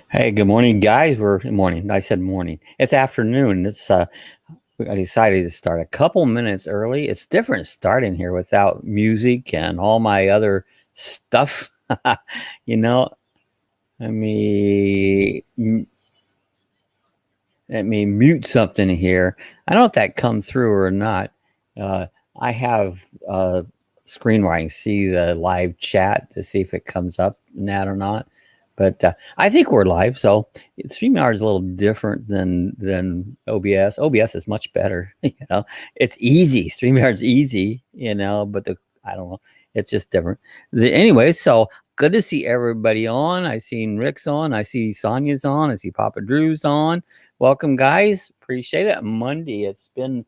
Hey, good morning, guys. We're morning. I said morning. It's afternoon. I decided to start a couple minutes early. It's different starting here without music and all my other stuff. you know, let me m- let me mute something here. I don't know if that come through or not. Uh, I have screen where I can see the live chat to see if it comes up in that or not. But I think we're live, so StreamYard is a little different than OBS. OBS is much better. It's easy. StreamYard's easy. But I don't know. It's just different. Anyway, so good to see everybody on. I seen Rick's on. I see Sonia's on. I see Papa Drew's on. Welcome, guys. Appreciate it. Monday. It's been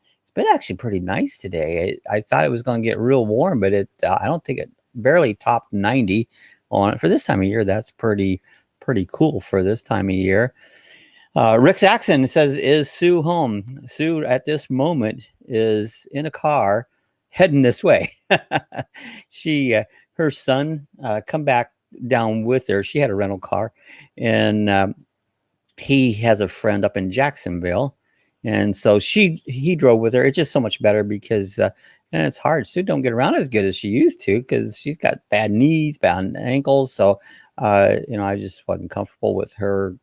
actually pretty nice today. I thought it was going to get real warm, but I don't think it barely topped 90 on it for this time of year. That's pretty cool for this time of year. Rick Saxon says, "Is Sue home?" Sue at this moment is in a car heading this way. she Her son come back down with her. She had a rental car, and he has a friend up in Jacksonville, and so he drove with her. It's just so much better because and it's hard. Sue don't get around as good as she used to because she's got bad knees, bad ankles. So I just wasn't comfortable with her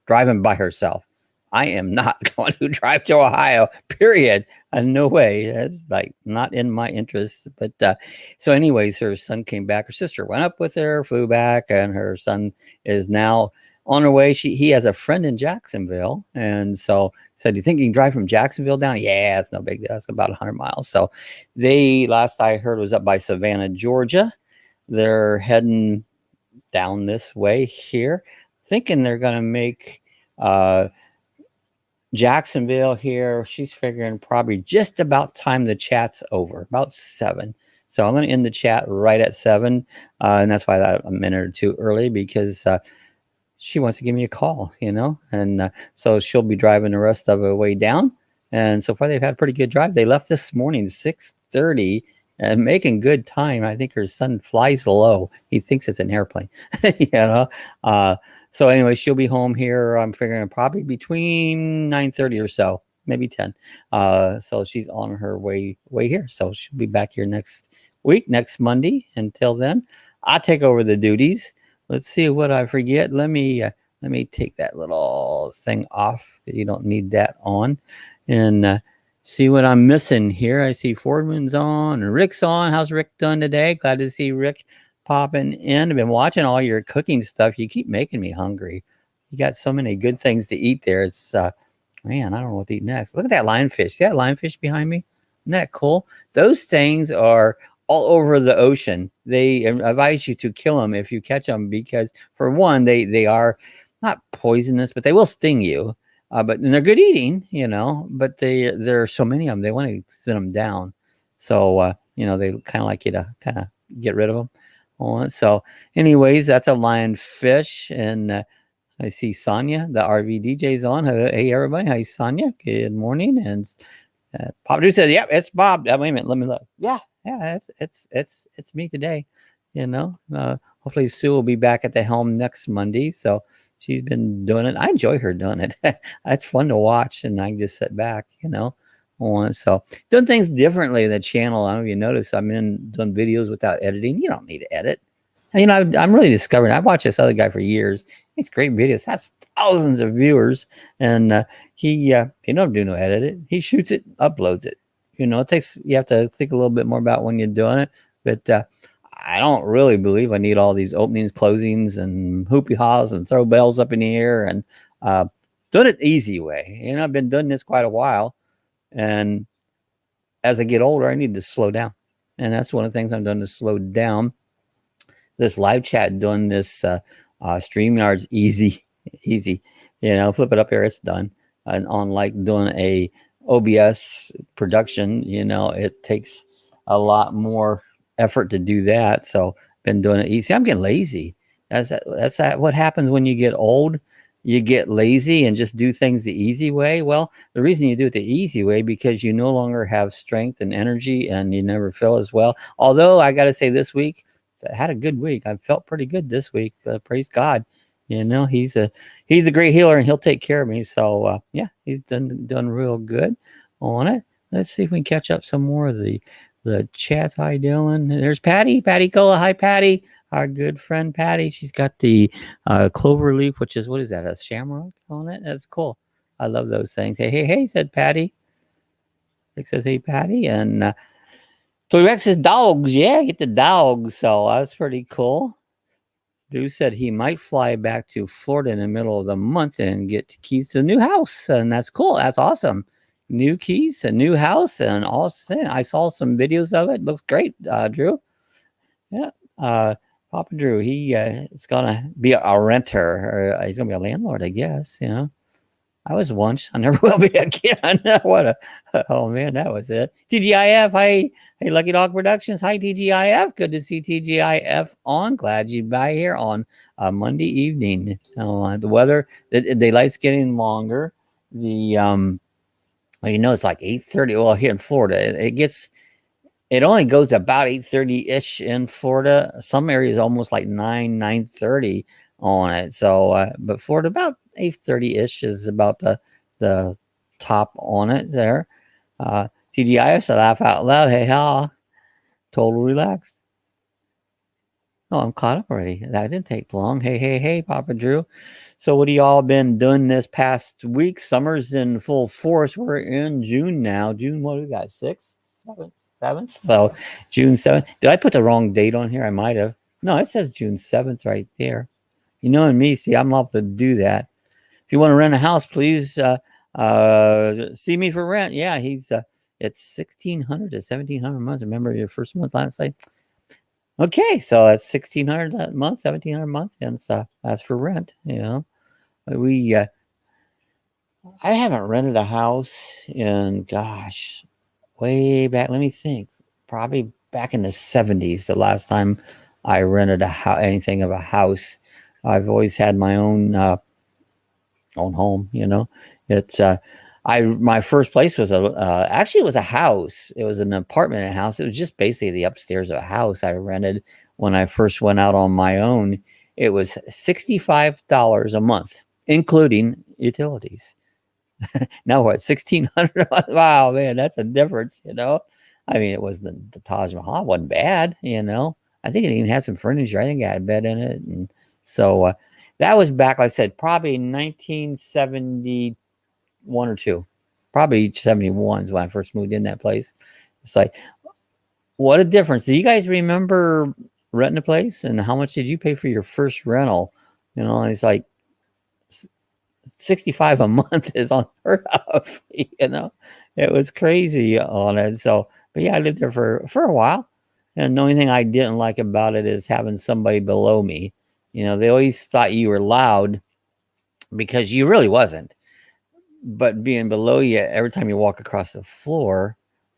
driving by herself. I am not going to drive to Ohio, period. No way. That's like not in my interest. But so, anyways, her son came back. Her sister went up with her, flew back, and her son is now on her way. He has a friend in Jacksonville, and so said, "Do you think you can drive from Jacksonville down?" Yeah, it's no big deal. It's about 100 miles. So they, last I heard, was up by Savannah, Georgia. They're heading down this way here, thinking they're going to make uh, Jacksonville here. She's figuring probably just about time the chat's over, about 7. So I'm going to end the chat right at 7, and that's why I'm a minute or two early because she wants to give me a call, and so she'll be driving the rest of the way down. And so far, they've had a pretty good drive. They left this morning 6:30 and making good time. I think her son flies low. He thinks it's an airplane, you know. Uh, so anyway, she'll be home here. I'm figuring probably between 9:30 or so, maybe 10. So she's on her way here. So she'll be back here next week, next Monday. Until then, I'll take over the duties. Let's see what I forget. Let me take that little thing off. You don't need that on, and see what I'm missing here. I see Fordman's on and Rick's on. How's Rick done today? Glad to see Rick popping in. I've been watching all your cooking stuff. You keep making me hungry. You got so many good things to eat there. It's man, I don't know what to eat next. Look at that lionfish. See that lionfish behind me? Isn't that cool? Those things are all over the ocean. They advise you to kill them if you catch them because, for one, they are not poisonous, but they will sting you. And they're good eating, But there are so many of them, they want to thin them down. So they kind of like you to kind of get rid of them. So, anyways, that's a lionfish, and I see Sonia, the RV DJ's on. Hey, everybody. Hi, Sonia. Good morning. And Pop Dude said, "Yep, it's Bob." Wait a minute, let me look. Yeah, it's me today. Hopefully Sue will be back at the helm next Monday. So she's been doing it. I enjoy her doing it. It's fun to watch, and I can just sit back. So doing things differently in the channel. I don't know if you notice. I'm doing videos without editing. You don't need to edit. I'm really discovering. I've watched this other guy for years. Makes great videos. Has thousands of viewers, and he don't do no edit. He shoots it, uploads it. It takes, you have to think a little bit more about when you're doing it. But I don't really believe I need all these openings, closings, and hoopy haws and throw bells up in the air and doing it the easy way. I've been doing this quite a while, and as I get older, I need to slow down, and that's one of the things I'm doing to slow down. This live chat doing this StreamYard's easy. Flip it up here, it's done. And on like doing a OBS production, it takes a lot more effort to do that. So been doing it easy. I'm getting lazy. That's what happens when you get old. You get lazy and just do things the easy way. Well, the reason you do it the easy way because you no longer have strength and energy, and you never feel as well. Although I got to say, this week I had a good week. I felt pretty good this week. Praise God. You know, he's a great healer, and he'll take care of me. So yeah, he's done real good on it. Let's see if we can catch up some more of the chat. Hi, Dylan. There's Patty. Patty Cola. Hi, Patty. Our good friend Patty. She's got the clover leaf, which is, what is that? A shamrock on it. That's cool. I love those things. Hey, hey, hey, said Patty. Rick says, hey, Patty. And Toy Rex says dogs. Yeah, get the dogs. So that's pretty cool. Drew said he might fly back to Florida in the middle of the month and get keys to the new house. And that's cool. That's awesome. New keys, a new house, and all. I saw some videos of it. Looks great, Drew. Yeah. Papa Drew, he is going to be a renter. Or he's going to be a landlord, I guess. You know, I was once. I never will be again. What a, oh man, that was it. TGIF, hi. Hey, Lucky Dog Productions. Hi, TGIF. Good to see TGIF on. Glad you'd be here on Monday evening. The weather, the daylight's getting longer. The well, you know, it's like 8:30. Well, here in Florida, it only goes about 8:30 ish in Florida. Some areas almost like 9:30 on it. So, but Florida about 8:30 ish is about the top on it there. TGIF, I laugh out loud. Hey, how? Total relaxed. Oh, I'm caught up already. That didn't take long. Hey, hey, hey, Papa Drew. So what have y'all been doing this past week? Summer's in full force. We're in June now. June, what do we got? 6th, 7th, 7th? So June 7th. Did I put the wrong date on here? I might have. No, it says June 7th right there. You know, and me, see, I'm not able to do that. If you want to rent a house, please see me for rent. Yeah, it's 1,600 to 1,700 a month. Remember your first month last night? Okay, so that's 1,600 a month, 1,700 a month, and so that's for rent. You know, I haven't rented a house in, gosh, way back. Let me think. Probably back in the 70s. The last time I rented anything of a house. I've always had my own home. You know, it's my first place was actually it was a house. It was an apartment and a house. It was just basically the upstairs of a house I rented when I first went out on my own. It was $65 a month, including utilities. Now what? 1,600. Wow, man, that's a difference. You know, I mean, it wasn't the Taj Mahal. It wasn't bad. You know, I think it even had some furniture. I think it had a bed in it, and so that was back, like I said, probably 1971 or 2. Probably 71 is when I first moved in that place. It's like, what a difference. Do you guys remember renting a place, and how much did you pay for your first rental? You know, it's like 65 a month is unheard of. You know, it was crazy on it. So, but yeah, I lived there for a while, and the only thing I didn't like about it is having somebody below me. You know, they always thought you were loud because you really wasn't. But being below you, every time you walk across the floor,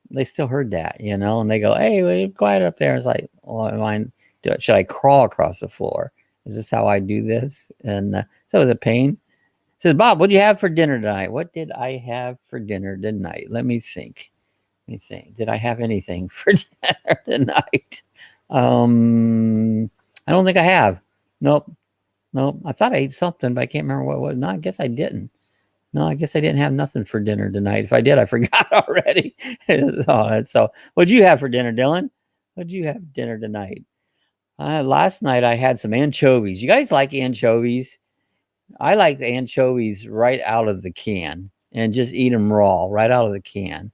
they still heard that, you know, and they go, hey, well, you're quiet up there. It's like, well, should I crawl across the floor? Is this how I do this? And so it was a pain. It says, Bob, what did you have for dinner tonight? What did I have for dinner tonight? Let me think. Did I have anything for dinner tonight? I don't think I have. Nope. I thought I ate something, but I can't remember what it was. No, I guess I didn't. No, I guess I didn't have nothing for dinner tonight. If I did, I forgot already. So what'd you have for dinner, Dylan? What'd you have dinner tonight? Last night I had some anchovies. You guys like anchovies? I like the anchovies right out of the can and just eat them raw, right out of the can.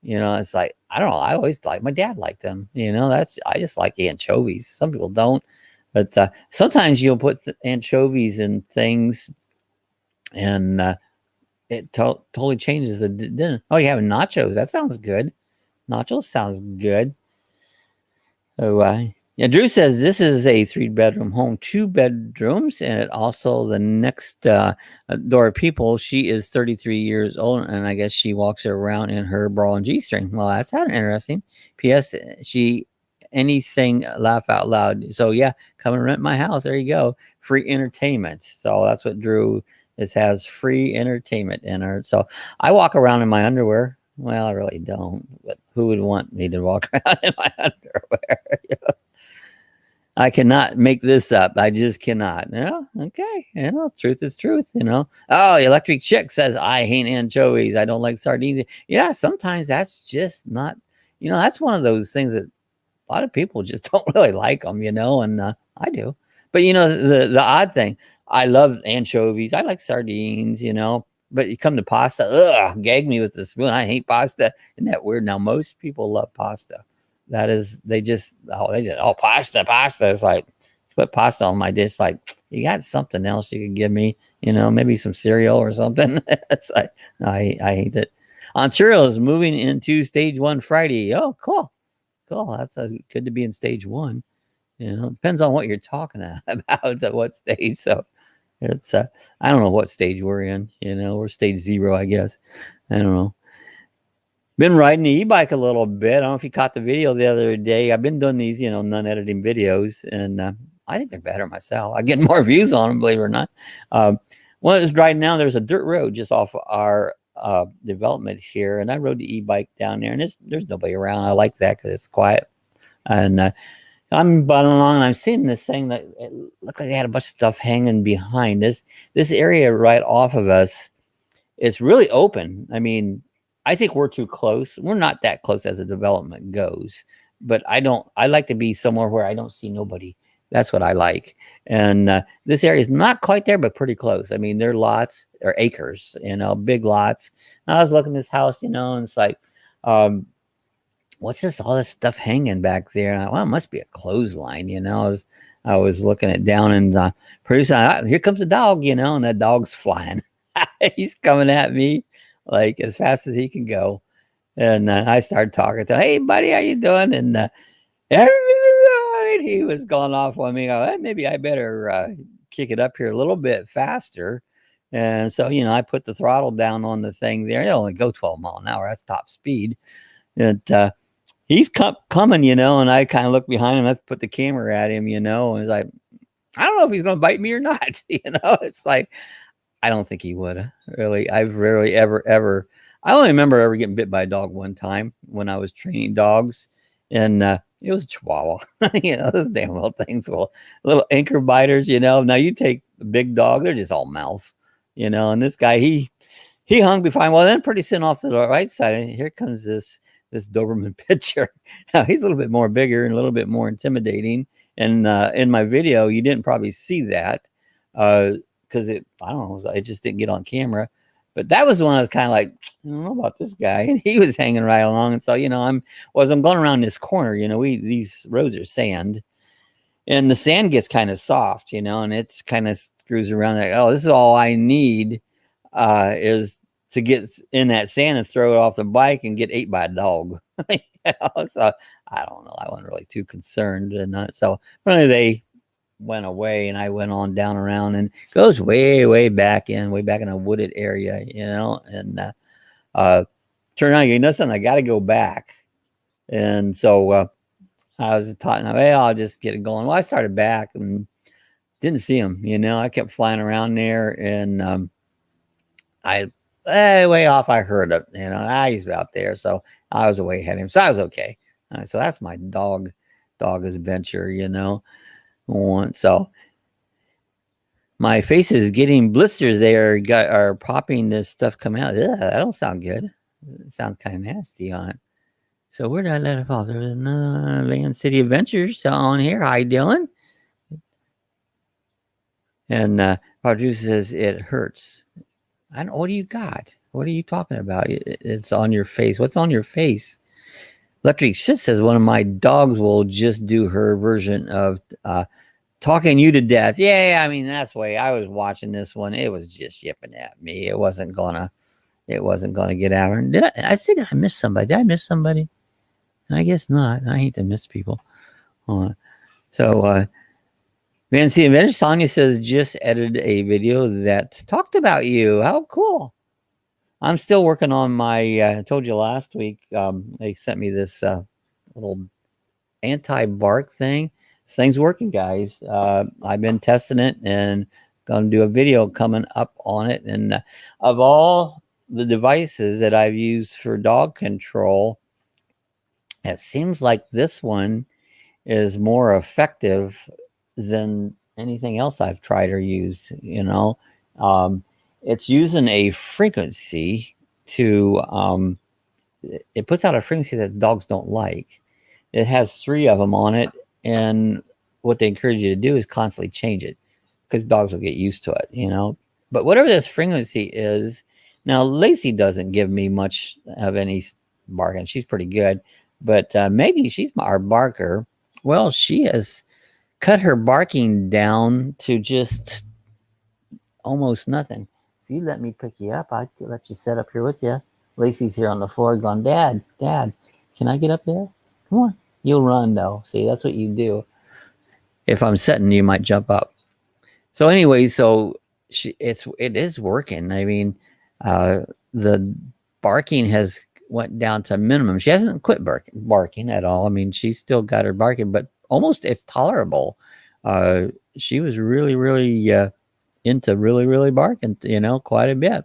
You know, it's like, I don't know. I always my dad liked them. You know, I just like anchovies. Some people don't. But sometimes you'll put the anchovies in things and it totally changes the dinner. Oh, you have nachos. That sounds good. Nachos sounds good. So, yeah, Drew says this is a 3-bedroom home, 2 bedrooms, and it also the next door of people. She is 33 years old, and I guess she walks around in her bra and G-string. Well, that's kind of interesting. P.S. She anything laugh out loud. So yeah, come and rent my house. There you go. Free entertainment. So that's what Drew has free entertainment in her. So I walk around in my underwear. Well, I really don't, but who would want me to walk around in my underwear? I cannot make this up. I just cannot. Yeah, okay. You know, truth is truth, you know. Oh, Electric Chick says, I hate anchovies. I don't like sardines. Yeah, sometimes that's just not, you know, that's one of those things that a lot of people just don't really like them, you know, and I do. But, you know, the odd thing, I love anchovies. I like sardines, you know. But you come to pasta, ugh, gag me with the spoon. I hate pasta. Isn't that weird? Now, most people love pasta. That is, they just, oh, pasta, pasta. It's like, put pasta on my dish. Like, you got something else you could give me, you know, maybe some cereal or something. It's like, I hate it. Ontario is moving into stage 1 Friday. Oh, cool. Cool. That's good to be in stage 1. You know, depends on what you're talking about, at what stage. So it's, I don't know what stage we're in. You know, we're stage 0, I guess. I don't know. Been riding the e-bike a little bit. I don't know if you caught the video the other day. I've been doing these, you know, non-editing videos, and I think they're better myself. I get more views on them, believe it or not. When it was riding down, there's a dirt road just off our development here, and I rode the e-bike down there, and there's nobody around. I like that because it's quiet. And I'm bottling along, and I'm seeing this thing that it looked like they had a bunch of stuff hanging behind this area right off of us. It's really open. I mean, I think we're too close. We're not that close as the development goes, but I like to be somewhere where I don't see nobody. That's what I like. And this area is not quite there, but pretty close. I mean, there are lots or acres, you know, big lots. And I was looking at this house, you know, and it's like, what's this, all this stuff hanging back there? And well, it must be a clothesline, you know. I was looking it down, and pretty soon, here comes a dog, you know, and that dog's flying. He's coming at me like as fast as he can go. And I started talking to him. Hey, buddy, how you doing? And he was going off on me. Hey, maybe I better kick it up here a little bit faster. And so, you know, I put the throttle down on the thing there. It only go 12 miles an hour. That's top speed. And he's coming, you know, and I kind of look behind him. I put the camera at him, you know, and it's like, I don't know if he's going to bite me or not. You know, it's like, I don't think he would really. I've rarely ever. I only remember ever getting bit by a dog one time when I was training dogs, and it was a Chihuahua. You know, those damn little things, little anchor biters. You know, now you take a big dog, they're just all mouth. You know, and this guy, he hung behind. Well, then pretty soon off to the right side, and here comes this Doberman picture. Now he's a little bit more bigger and a little bit more intimidating. And in my video, you didn't probably see that. Because I don't know, I just didn't get on camera. But that was the one I was kind of like, I don't know about this guy. And he was hanging right along. And so, you know, I'm going around this corner, you know, these roads are sand. And the sand gets kind of soft, you know, and it's kind of screws around like, oh, this is all I need is to get in that sand and throw it off the bike and get ate by a dog. You know? So I don't know. I wasn't really too concerned. And so finally they went away, and I went on down around, and goes way back in a wooded area, you know. And turned on, you know something, I got to go back. And so I was talking, well, I'll just get it going. Well, I started back and didn't see him, you know. I kept flying around there, and way off, I heard it, you know. He's out there, so I was way ahead of him, so I was okay. So that's my dog adventure, you know. So my face is getting blisters. They are popping this stuff coming out. Ugh, that don't sound good. It sounds kind of nasty on it. So where did I let it fall? There was Van City Adventures on here. How you doing? And Roger says it hurts. What do you got? What are you talking about? It's on your face. What's on your face? Electric Shit says one of my dogs will just do her version of talking you to death. Yeah, I mean, that's the way I was watching this one. It was just yipping at me. It wasn't gonna get out. And I think I missed somebody? Did I miss somebody? I guess not. I hate to miss people. So Van C. Adventure Sonia says just edited a video that talked about you. How cool. I'm still working on my, I told you last week, they sent me this little anti-bark thing. This thing's working, guys. I've been testing it and going to do a video coming up on it. And of all the devices that I've used for dog control, it seems like this one is more effective than anything else I've tried or used. Um, it's using a frequency to it puts out a frequency that dogs don't like. It has 3 of them on it, and what they encourage you to do is constantly change it because dogs will get used to it. But whatever this frequency is, now Lacey doesn't give me much of any barking. She's pretty good, but Maggie, she's our barker. Well, she has cut her barking down to just almost nothing. If you let me pick you up, I'd let you sit up here with you. Lacey's here on the floor going, Dad, can I get up there? Come on. You'll run, though. See, that's what you do. If I'm sitting, you might jump up. So anyway, it is working. I mean, the barking has went down to minimum. She hasn't quit barking at all. I mean, she's still got her barking, but almost it's tolerable. She was really, really into really barking, quite a bit.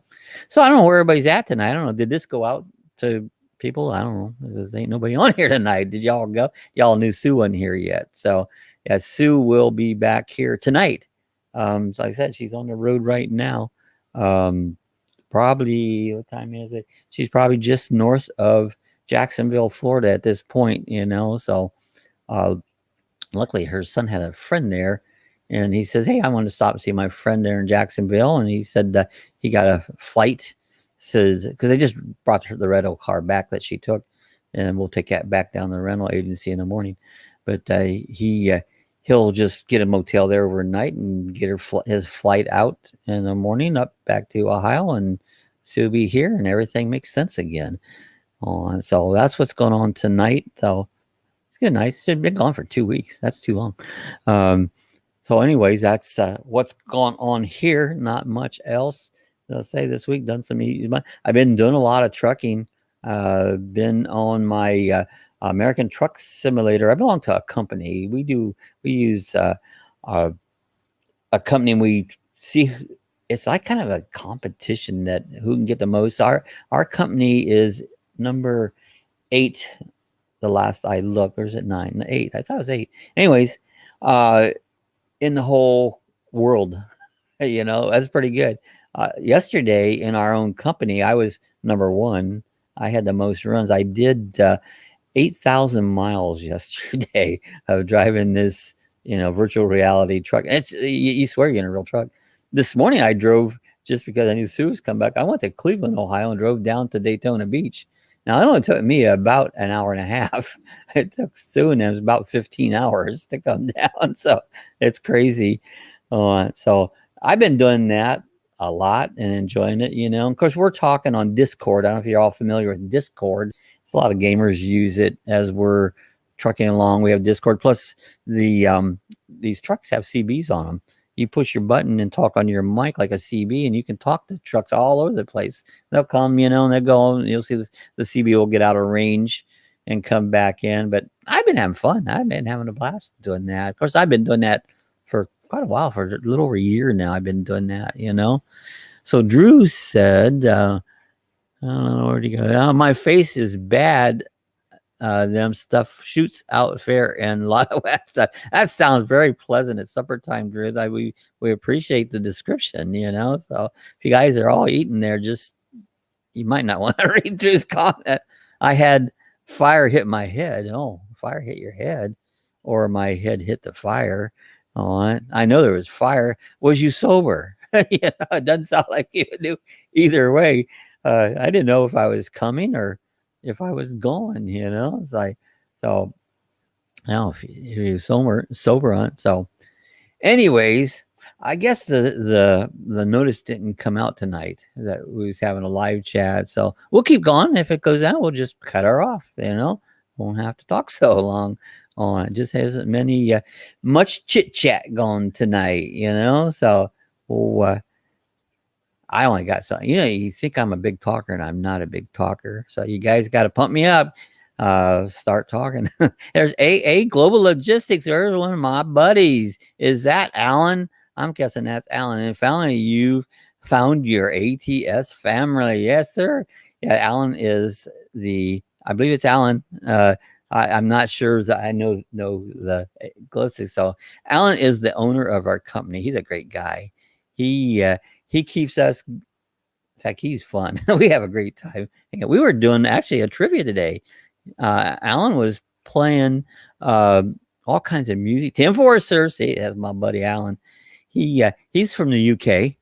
So I don't know where everybody's at tonight. I don't know. Did this go out to people? I don't know. There ain't nobody on here tonight. Did y'all go? Y'all knew Sue wasn't here yet. So yeah, Sue will be back here tonight. So like I said, she's on the road right now. Probably, what time is it? She's probably just north of Jacksonville, Florida at this point, So luckily her son had a friend there, and he says, hey, I want to stop and see my friend there in Jacksonville. And he said he got a flight, says, because they just brought the rental car back that she took, and we'll take that back down to the rental agency in the morning. But he'll just get a motel there overnight and get his flight out in the morning up back to Ohio, and she'll be here, and everything makes sense again. So that's what's going on tonight. So it's good, nice. She's been gone for 2 weeks. That's too long. So anyways, that's what's going on here. Not much else. I'll say this week done some. I've been doing a lot of trucking. Been on my American Truck Simulator. I belong to a company. We use a company, and we see it's like kind of a competition that who can get the most. Our company is number 8. The last I looked, or is it 9? 8. I thought it was 8. Anyways, in the whole world, that's pretty good. Yesterday in our own company, I was number 1. I had the most runs. I did 8,000 miles yesterday of driving this, virtual reality truck. And it's you swear you're in a real truck. This morning I drove, just because I knew Sue was coming back. I went to Cleveland, Ohio, and drove down to Daytona Beach. Now, it only took me about an hour and a half. It took Sue and them about 15 hours to come down. So it's crazy. So I've been doing that a lot and enjoying it, Of course, we're talking on Discord. I don't know if you're all familiar with Discord. A lot of gamers use it as we're trucking along. We have Discord. Plus, these trucks have CBs on them. You push your button and talk on your mic like a CB, and you can talk to trucks all over the place. They'll come, and they'll go, and you'll see the CB will get out of range and come back in. But I've been having fun. I've been having a blast doing that. Of course, I've been doing that for quite a while, for a little over a year now. I've been doing that, So Drew said, I don't know where to go. My face is bad. Them stuff shoots out fair and a lot of stuff. That sounds very pleasant at supper time, Drew. We appreciate the description, So if you guys are all eating there, you might not want to read Drew's comment. I had fire hit my head. Oh, fire hit your head, or my head hit the fire. Oh, I know there was fire. Was you sober? It doesn't sound like you would do either way. I didn't know if I was coming or if I was going, It's like, so now if you're sober on it. So anyways, I guess the notice didn't come out tonight that we was having a live chat. So we'll keep going. If it goes out, we'll just cut her off, Won't have to talk so long on it. Just hasn't much chit chat going tonight, So I only got something. You think I'm a big talker, and I'm not a big talker. So you guys got to pump me up. Start talking. There's AA Global Logistics. There's one of my buddies. Is that Alan? I'm guessing that's Alan. And finally, you've found your ATS family. Yes, sir. Yeah, Alan is I believe it's Alan. I'm not sure that I know the Glissies. So Alan is the owner of our company. He's a great guy. He keeps us. In fact, he's fun. We have a great time. We were doing actually a trivia today. Alan was playing all kinds of music. Tim Forrester, see, that's my buddy Alan. He's from the UK.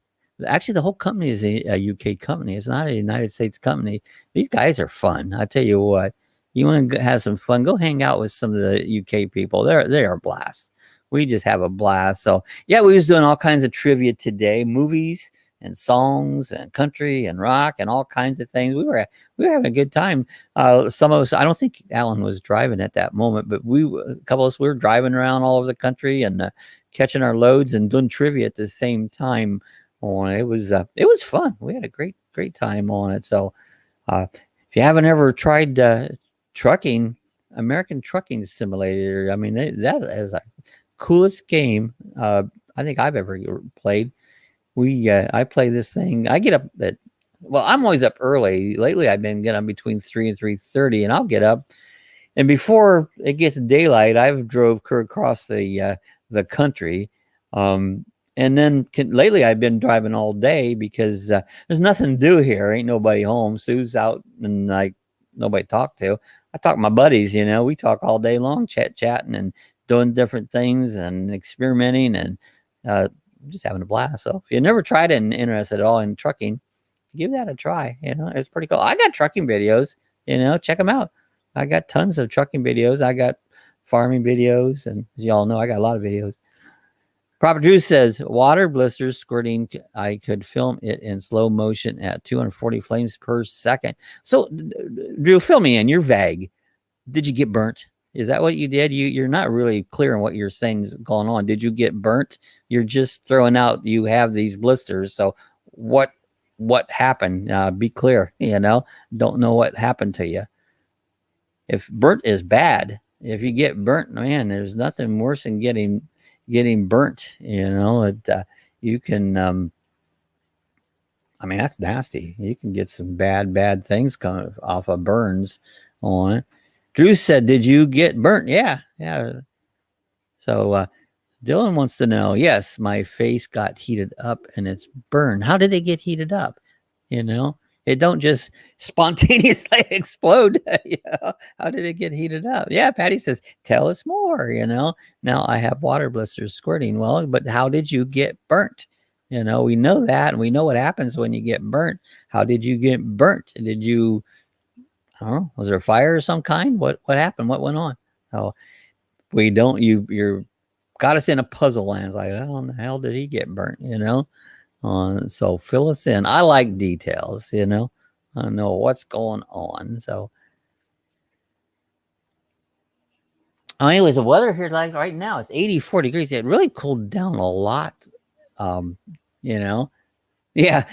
Actually, the whole company is a UK company. It's not a United States company. These guys are fun. I tell you what, you want to have some fun, go hang out with some of the UK people. They are a blast. We just have a blast. So yeah, we was doing all kinds of trivia today, movies and songs and country and rock and all kinds of things. We were having a good time. Some of us, I don't think Alan was driving at that moment, but a couple of us, we were driving around all over the country and catching our loads and doing trivia at the same time. It was fun. We had a great time on it. So if you haven't ever tried trucking, American Trucking Simulator, I mean that is a coolest game I think I've ever played. I play this thing. I get up I'm always up early. Lately I've been getting up between 3 and 3:30, and I'll get up, and before it gets daylight, I've drove across the country. And then lately I've been driving all day because there's nothing to do here. Ain't nobody home. Sue's out and like nobody to talk to. I talk to my buddies, we talk all day long, chatting and doing different things and experimenting and just having a blast. So if you never tried it and interested at all in trucking, give that a try. It's pretty cool. I got trucking videos, check them out. I got tons of trucking videos. I got farming videos. And as y'all know, I got a lot of videos. Proper Drew says, water blisters squirting. I could film it in slow motion at 240 frames per second. So, Drew, fill me in. You're vague. Did you get burnt? Is that what you did? You're not really clear on what you're saying is going on. Did you get burnt? You're just throwing out you have these blisters. So what happened? Be clear. Don't know what happened to you. If burnt is bad, if you get burnt, man, there's nothing worse than getting burnt. You can. I mean, that's nasty. You can get some bad things coming off of burns on it. Drew said, "Did you get burnt?" Yeah. So Dylan wants to know. Yes, my face got heated up and it's burned. How did it get heated up? It don't just spontaneously explode. How did it get heated up? Yeah, Patty says, "Tell us more." Now I have water blisters squirting. Well, but how did you get burnt? We know that, and we know what happens when you get burnt. How did you get burnt? Did you? I don't know. Was there a fire of some kind? What happened? What went on? Oh, we don't. You're got us in a puzzle land. It's like, how in the hell did he get burnt? So fill us in. I like details. I know what's going on. So, anyways, the weather here, like right now, it's 84 degrees. It really cooled down a lot. Yeah.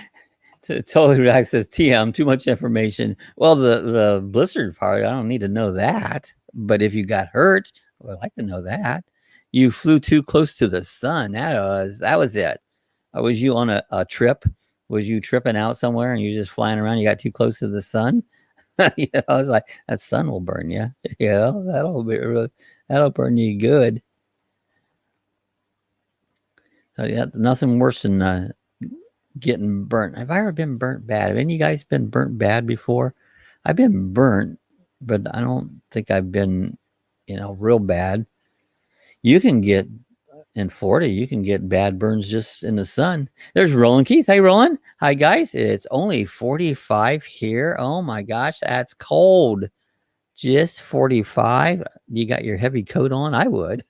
Totally relaxed, says TM, too much information. Well, the blizzard part, I don't need to know that. But if you got hurt, well, I'd like to know that. You flew too close to the sun. That was it. Was you on a trip? Was you tripping out somewhere and you're just flying around? You got too close to the sun? I was like, that sun will burn you. That'll burn you good. Yeah, nothing worse than getting burnt. Have I ever been burnt bad? Have any of you guys been burnt bad before? I've been burnt, but I don't think I've been, real bad. You can get in Florida, you can get bad burns just in the sun. There's Roland Keith. Hey, Roland. Hi, guys. It's only 45 here. Oh my gosh, that's cold. Just 45. You got your heavy coat on? I would.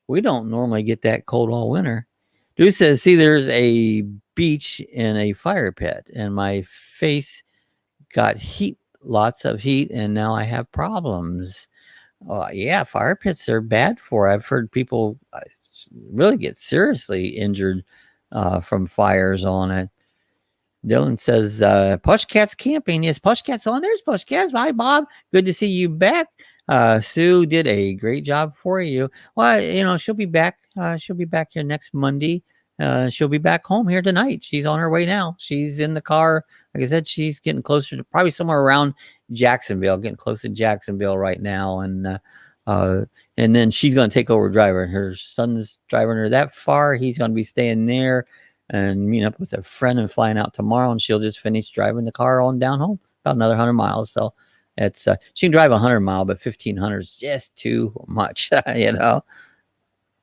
We don't normally get that cold all winter. Drew says, see, there's a beach in a fire pit, and my face got heat, lots of heat, and now I have problems. Yeah, fire pits are bad for. I've heard people really get seriously injured from fires on it. Dylan says, Pushcat's camping. Yes, Pushcat's on. There's Pushcat's. Hi, Bob. Good to see you back. Sue did a great job for you. Well, she'll be back. She'll be back here next Monday. She'll be back home here tonight. She's on her way now. She's in the car. Like I said, she's getting closer to probably somewhere around Jacksonville, getting close to Jacksonville right now. And then she's going to take over driving. Her son's driving her that far. He's going to be staying there and meeting up with a friend and flying out tomorrow. And she'll just finish driving the car on down home, about another 100 miles. So it's she can drive 100 mile, but 1,500 is just too much. You know,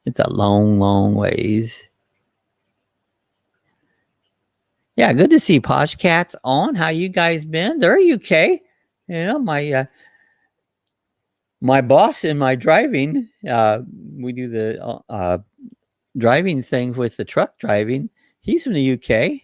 it's a long, long ways. Yeah, good to see Posh Cats on. How you guys been? They're UK. You know, my boss in my driving, we do the driving thing with the truck driving. He's from the UK.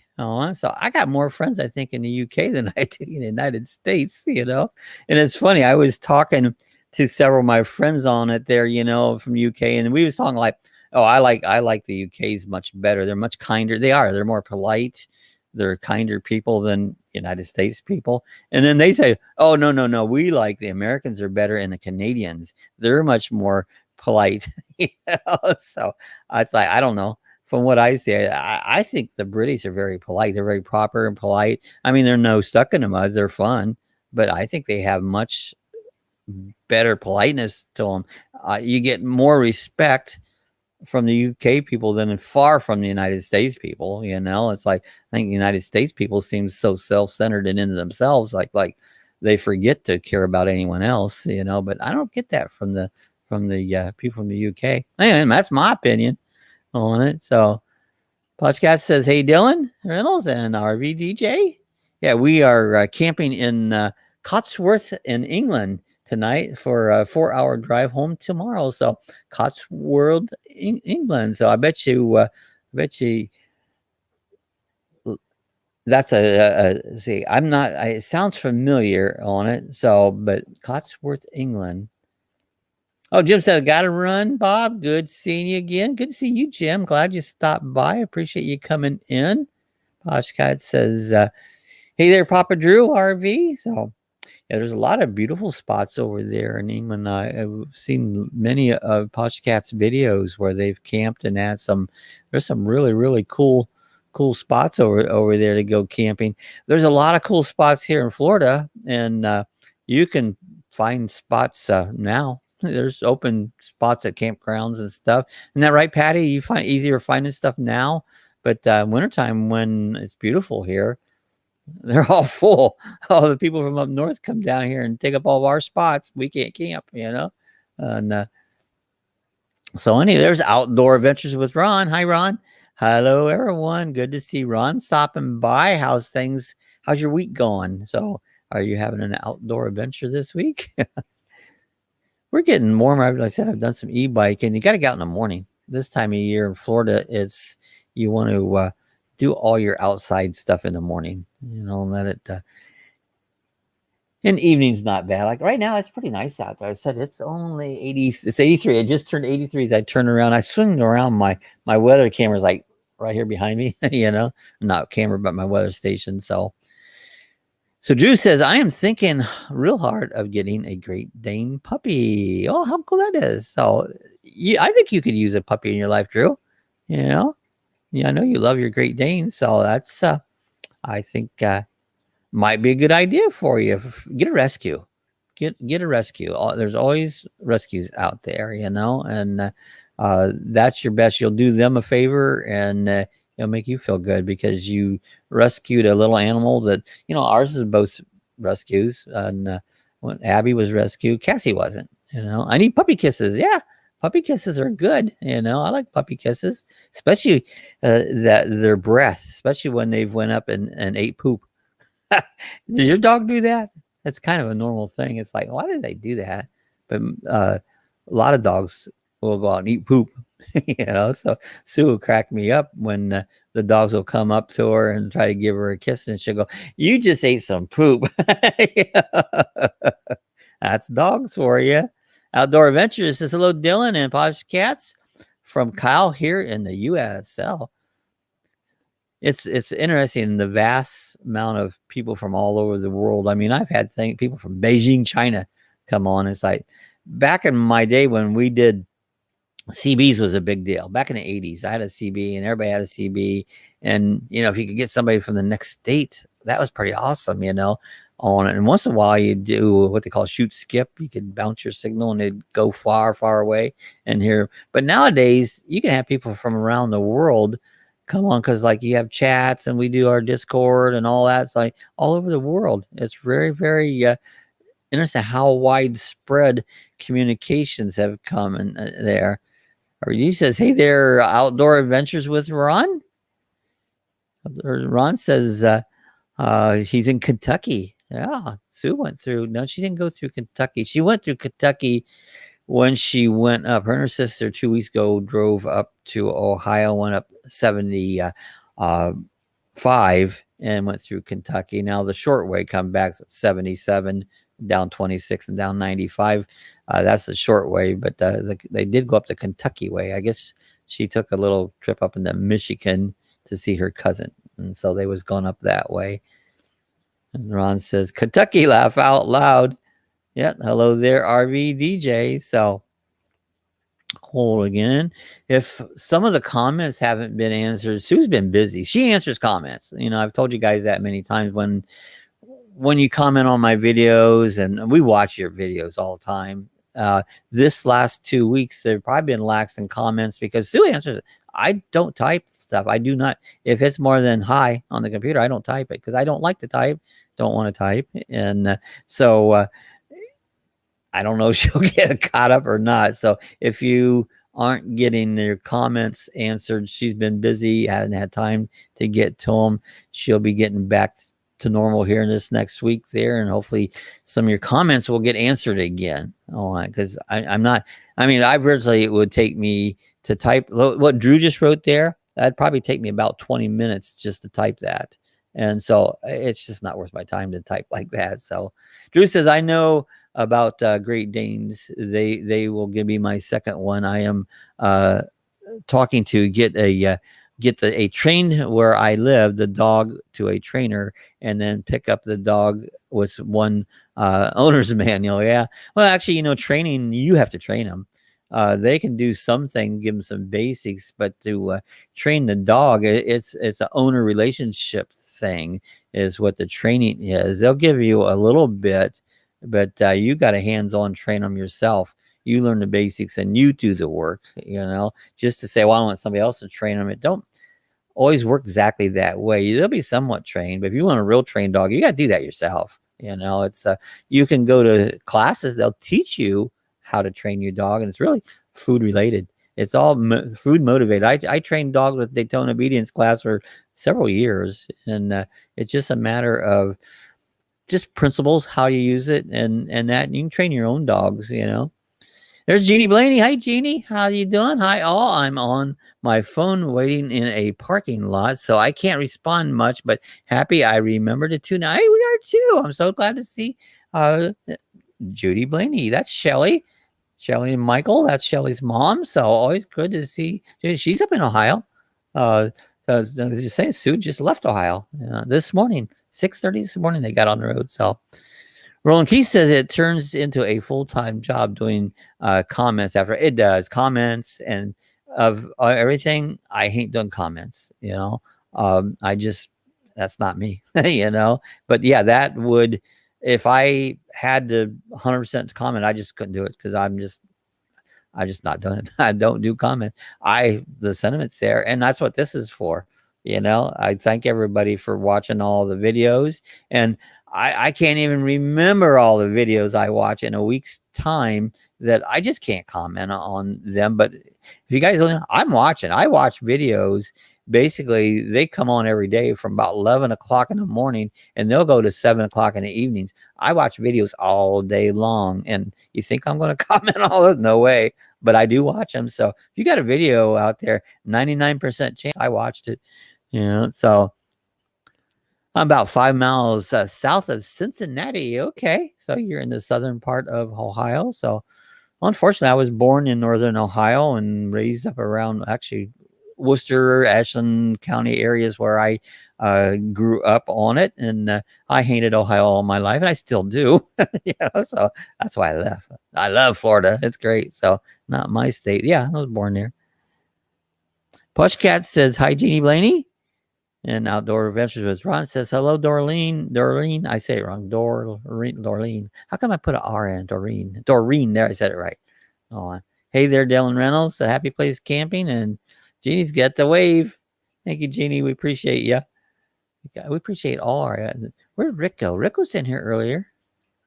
So I got more friends, I think, in the UK than I do in the United States, you know. And it's funny, I was talking to several of my friends on it there, you know, from UK, and we was talking like, oh, I like the UK's much better. They're much kinder. They're more polite. They're kinder people than United States people. And then they say, oh, no, we like the Americans are better, and the Canadians, they're much more polite. You know? So it's like, I don't know. From what I see, I think the British are very polite. They're very proper and polite. I mean, they're no stuck in the mud. They're fun, but I think they have much better politeness to them. You get more respect from the UK people than far from the United States people. You know, it's like, I think the United States people seem so self-centered and into themselves, like they forget to care about anyone else, you know. But I don't get that from the people from the UK. And that's my opinion on it. So Podcast says, hey, Dylan Reynolds and RV DJ. Yeah, we are camping in Cotsworth in England tonight for a 4-hour drive home tomorrow. So Cotswold, England. So I bet you that's see, I'm not, it sounds familiar on it. So, but Cotsworth, England. Oh, Jim said, got to run, Bob. Good seeing you again. Good to see you, Jim. Glad you stopped by. Appreciate you coming in. Poshcat says, hey there, Papa Drew, RV. So, yeah, there's a lot of beautiful spots over there in England. I've seen many of Poshcat's videos where they've camped and had there's some really, really cool spots over there to go camping. There's a lot of cool spots here in Florida, and you can find spots now. There's open spots at campgrounds and stuff. Isn't that right, Patty? You find easier finding stuff now, but wintertime when it's beautiful here, they're all full. All the people from up north come down here and take up all of our spots. We can't camp, you know. And so there's Outdoor Adventures with Ron. Hi, Ron. Hello, everyone. Good to see Ron stopping by. How's things? How's your week going? So are you having an outdoor adventure this week? We're getting warmer. Like I said, I've done some e-bike, and you got to get out in the morning. This time of year in Florida, you want to do all your outside stuff in the morning. You know, let it. And evening's not bad. Like right now, it's pretty nice out there. I said it's only 80. It's 83. I just turned 83 as I turned around. I swung around. My weather camera's like right here behind me. You know, not camera, but my weather station. So Drew says, I am thinking real hard of getting a Great Dane puppy. Oh, how cool that is. So I think you could use a puppy in your life, Drew. You know, yeah, I know you love your Great Dane. So that's, I think, might be a good idea for you. Get a rescue. Get a rescue. There's always rescues out there, you know, and that's your best. You'll do them a favor, and it'll make you feel good because you rescued a little animal that, you know, ours is both rescues. And when Abby was rescued, Cassie wasn't, you know. I need puppy kisses. Yeah. Puppy kisses are good. You know, I like puppy kisses, especially that their breath, especially when they've went up and ate poop. Does your dog do that? That's kind of a normal thing. It's like, why do they do that? But a lot of dogs will go out and eat poop. You know, so Sue will crack me up when the dogs will come up to her and try to give her a kiss, and she'll go, you just ate some poop. That's dogs for you. Outdoor Adventures says, hello, Dylan and Posh Cats from Kyle here in the USL. It's interesting, the vast amount of people from all over the world. I mean, I've had people from Beijing, China come on. It's like back in my day when we did CBs was a big deal back in the 80s. I had a CB and everybody had a CB. And, you know, if you could get somebody from the next state, that was pretty awesome, you know, on it. And once in a while you do what they call shoot skip. You could bounce your signal and it'd go far, far away and here. But nowadays you can have people from around the world come on, because like you have chats and we do our Discord and all that. It's like all over the world. It's very, very interesting how widespread communications have come in there. Or he says, "Hey there, outdoor adventures with Ron." Ron says he's in Kentucky. Yeah, Sue went through. No, she didn't go through Kentucky. She went through Kentucky when she went up. Her and her sister 2 weeks ago drove up to Ohio, went up 75 and went through Kentucky. Now the short way come back 77, down 26 and down 95. That's the short way, but they did go up the Kentucky way. I guess she took a little trip up into Michigan to see her cousin, and so they was going up that way. And Ron says, "Kentucky, laugh out loud." Yeah, hello there, RV DJ. So cool again. If some of the comments haven't been answered, Sue's been busy. She answers comments. You know, I've told you guys that many times when you comment on my videos, and we watch your videos all the time. This last 2 weeks, they've probably been lax in comments because Sue answers it. I don't type stuff. I do not. If it's more than hi on the computer, I don't type it because I don't like to type, don't want to type. And so I don't know if she'll get caught up or not. So if you aren't getting your comments answered, she's been busy, hasn't had time to get to them. She'll be getting back to normal here in this next week there, and hopefully some of your comments will get answered again. Because I'm not. I mean, I originally it would take me to type what Drew just wrote there. That'd probably take me about 20 minutes just to type that, and so it's just not worth my time to type like that. So Drew says, "I know about Great Danes. They will give me my second one. I am talking to get a trained where I live the dog to a trainer, and then pick up the dog with one owner's manual." Yeah. Well, actually, you know, training, you have to train them. They can do something, give them some basics, but to train the dog, it's an owner relationship thing is what the training is. They'll give you a little bit, but you got to hands-on train them yourself. You learn the basics and you do the work, you know, just to say, well, I want somebody else to train them. It don't always work exactly that way. They'll be somewhat trained, but if you want a real trained dog, you got to do that yourself. You know, it's you can go to classes. They'll teach you how to train your dog, and it's really food related. It's all food motivated. I trained dogs with Daytona obedience class for several years, and it's just a matter of just principles, how you use it, and that. And you can train your own dogs, you know. There's Jeannie Blaney. Hi, Jeannie. How you doing? Hi, all. I'm on my phone waiting in a parking lot, so I can't respond much, but happy I remembered to tune in. Hey, we are too. I'm so glad to see Judy Blaney. That's Shelly. Shelly and Michael. That's Shelly's mom. So always good to see. She's up in Ohio. So as you say, Sue just left Ohio this morning. 6:30 this morning they got on the road. So Roland Key says it turns into a full-time job doing comments after it does comments and of everything. I hate doing comments, you know. That's not me, you know. But yeah, that would, if I had to 100% comment, I just couldn't do it because I'm just not doing it. I don't do comment. The sentiment's there, and that's what this is for. You know, I thank everybody for watching all the videos, and I can't even remember all the videos I watch in a week's time that I just can't comment on them. But if you guys don't know, I'm watching. I watch videos. Basically, they come on every day from about 11 o'clock in the morning, and they'll go to 7 o'clock in the evenings. I watch videos all day long, and you think I'm going to comment on all those? No way. But I do watch them. So if you got a video out there, 99% chance I watched it. You know, so I'm about 5 miles south of Cincinnati. Okay, so you're in the southern part of Ohio. So unfortunately, I was born in northern Ohio and raised up around actually Worcester, Ashland County areas where I grew up on it. And I hated Ohio all my life, and I still do. You know, so that's why I left. I love Florida. It's great. So not my state. Yeah, I was born there. Pushcat says, hi, Jeannie Blaney. And Outdoor Adventures with Ron says, hello, Dorleen. Dorleen, I say it wrong. Dorleen. How come I put an R in? Doreen. Doreen, there, I said it right. Oh, hey there, Dylan Reynolds, a Happy Place Camping. And Jeannie's got the wave. Thank you, Jeannie. We appreciate you. We appreciate all our. Where'd Rick go? Rick was in here earlier.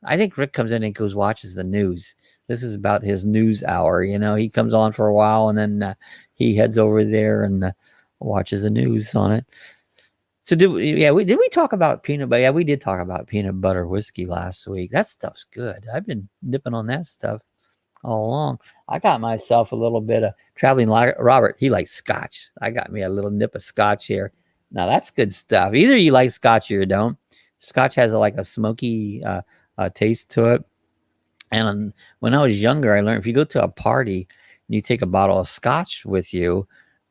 I think Rick comes in and goes watches the news. This is about his news hour. You know, he comes on for a while and then he heads over there and watches the news on it. So did we talk about peanut butter? Yeah, we did talk about peanut butter whiskey last week. That stuff's good. I've been dipping on that stuff all along. I got myself a little bit of traveling. Robert, he likes scotch. I got me a little nip of scotch here. Now that's good stuff. Either you like scotch or you don't. Scotch has like a smoky taste to it. And when I was younger, I learned if you go to a party and you take a bottle of scotch with you,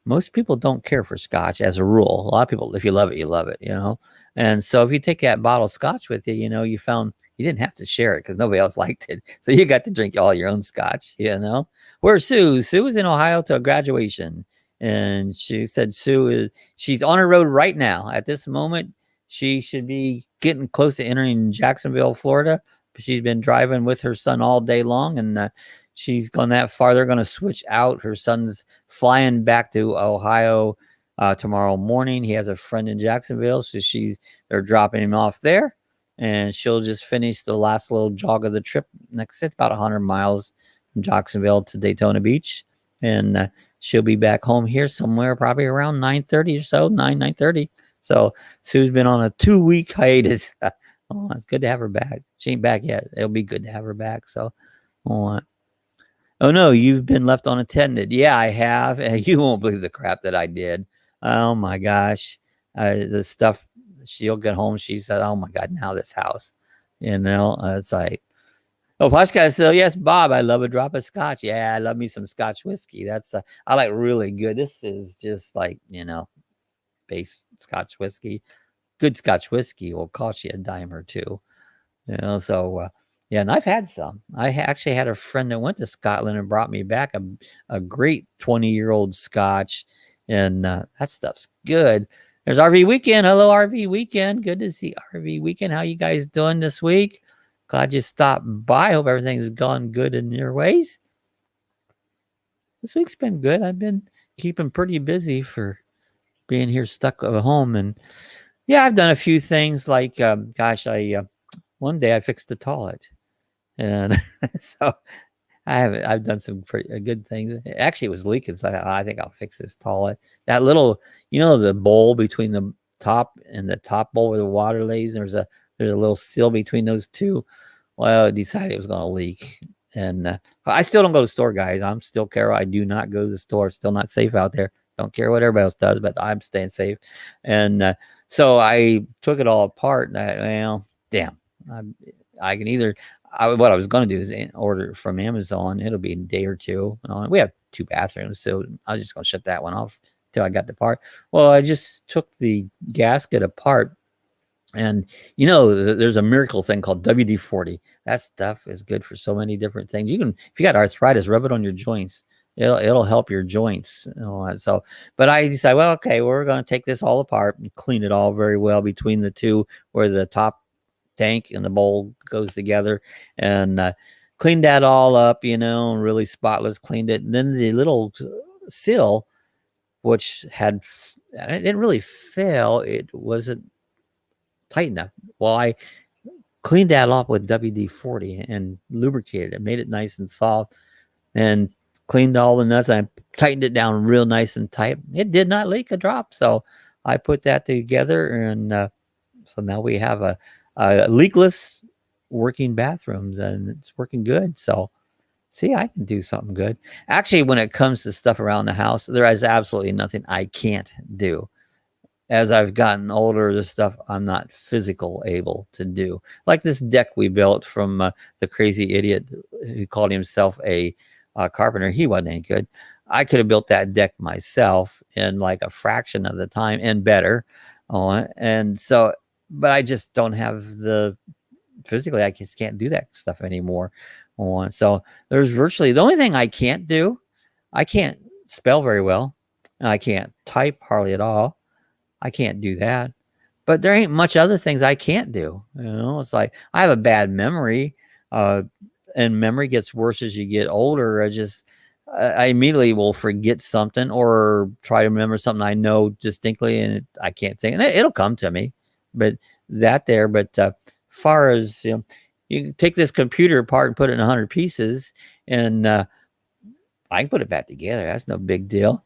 most people don't care for scotch as a rule. A lot of people, if you love it, you love it, you know? And so if you take that bottle of scotch with you, you know, you found you didn't have to share it because nobody else liked it. So you got to drink all your own scotch, you know? Where's Sue? Sue is in Ohio to a graduation. And she said she's on her road right now. At this moment, she should be getting close to entering Jacksonville, Florida. She's been driving with her son all day long, and she's gone that far. They're going to switch out. Her son's flying back to Ohio tomorrow morning. He has a friend in Jacksonville, so they're dropping him off there, and she'll just finish the last little jog of the trip. It's about 100 miles from Jacksonville to Daytona Beach, and she'll be back home here somewhere probably around 9:30 or so, 9:30. So Sue's been on a 2-week hiatus. Oh, it's good to have her back. She ain't back yet. It'll be good to have her back. So, oh no, you've been left unattended. Yeah, I have. And you won't believe the crap that I did. Oh my gosh. The stuff, she'll get home. She said, oh my God, now this house. You know, it's like, oh, Poshka said, yes, Bob, I love a drop of scotch. Yeah, I love me some scotch whiskey. That's, I like really good. This is just like, you know, base scotch whiskey. Good scotch whiskey will cost you a dime or two, you know. So yeah, and I've had some. I actually had a friend that went to Scotland and brought me back a great 20-year-old scotch, and that stuff's good. There's RV Weekend. Hello, RV Weekend. Good to see RV Weekend. How you guys doing this week? Glad you stopped by. Hope everything's gone good in your ways. This week's been good. I've been keeping pretty busy for being here stuck at home, and yeah, I've done a few things like, gosh, one day I fixed the toilet, and so I've done some pretty good things. Actually, it was leaking, so I think I'll fix this toilet. That little, you know, the bowl between the top and the top bowl where the water lays. There's a little seal between those two. Well, I decided it was going to leak, and I still don't go to the store, guys. I'm still careful. I do not go to the store. Still not safe out there. Don't care what everybody else does, but I'm staying safe, and so I took it all apart. And well, damn, I can either. What I was going to do is order from Amazon. It'll be a day or two. We have 2 bathrooms, so I was just going to shut that one off till I got the part. Well, I just took the gasket apart, and you know, there's a miracle thing called WD-40. That stuff is good for so many different things. You can, if you got arthritis, rub it on your joints. It'll help your joints and all that. So, but I decided, well, okay, we're going to take this all apart and clean it all very well between the two, where the top tank and the bowl goes together, and cleaned that all up, you know, really spotless, cleaned it. And then the little seal, which it didn't really fail. It wasn't tight enough. Well, I cleaned that off with WD-40 and lubricated it, made it nice and soft, and cleaned all the nuts. I tightened it down real nice and tight. It did not leak a drop. So I put that together, and so now we have a leakless working bathrooms, and it's working good. So see, I can do something good. Actually, when it comes to stuff around the house, there is absolutely nothing I can't do. As I've gotten older, the stuff I'm not physical able to do. Like this deck we built from the crazy idiot who called himself a carpenter. He wasn't any good. I could have built that deck myself in like a fraction of the time and better. And so, but I just don't have physically, I just can't do that stuff anymore. on. So there's virtually the only thing I can't do. I can't spell very well, and I can't type hardly at all. I can't do that. But there ain't much other things I can't do. It's like I have a bad memory, uh, and memory gets worse as you get older. I immediately will forget something or try to remember something I know distinctly, and I can't think, and it'll come to me. But far as you can take this computer apart and put it in 100 pieces, and I can put it back together. That's no big deal.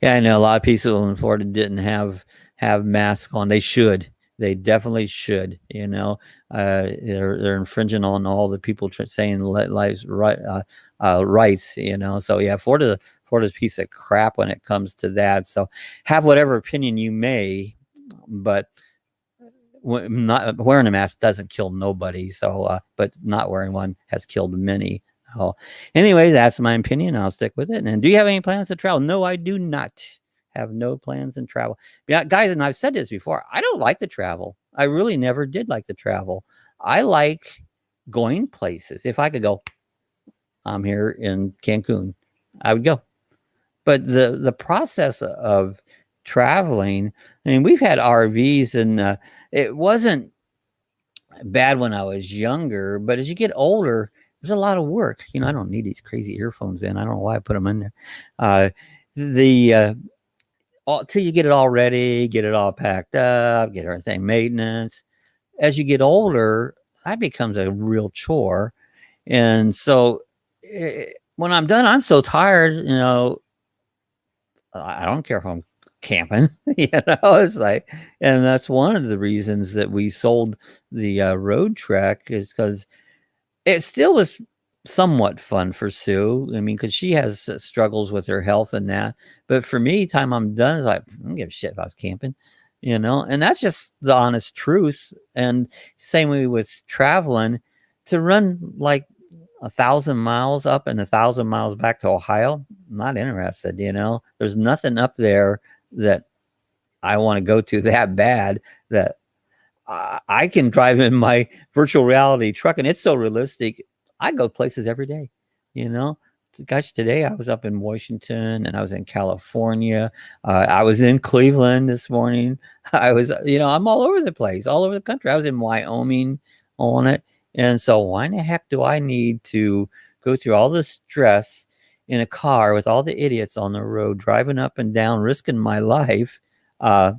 Yeah, I know a lot of people in Florida didn't have masks on. They should. They definitely should. They're infringing on all the people saying lives rights. So yeah, Florida's a piece of crap when it comes to that. So have whatever opinion you may, but not wearing a mask doesn't kill nobody. So, but not wearing one has killed many. Oh, anyway, that's my opinion. I'll stick with it. And do you have any plans to travel? No, I do not have no plans in travel. Yeah, guys, and I've said this before. I don't like to travel. I really never did like to travel. I like going places. If I could go, I'm here in Cancun, I would go. But the process of traveling, I mean, we've had RVs, and it wasn't bad when I was younger, but as you get older, there's a lot of work. I don't need these crazy earphones in. I don't know why I put them in there. Till you get it all ready, get it all packed up, get everything maintenance. As you get older, that becomes a real chore. And so when I'm done, I'm so tired, I don't care if I'm camping, it's like, and that's one of the reasons that we sold the road trek, is because it still was somewhat fun for Sue. I mean, because she has struggles with her health and that. But for me, time I'm done is like, I don't give a shit if I was camping, and that's just the honest truth. And same way with traveling, to run like 1,000 miles up and 1,000 miles back to Ohio, not interested. There's nothing up there that I want to go to that bad that I can drive in my virtual reality truck, and it's so realistic. I go places every day, Gosh, today I was up in Washington, and I was in California. I was in Cleveland this morning. I was, I'm all over the place, all over the country. I was in Wyoming on it. And so why in the heck do I need to go through all this stress in a car with all the idiots on the road, driving up and down, risking my life? I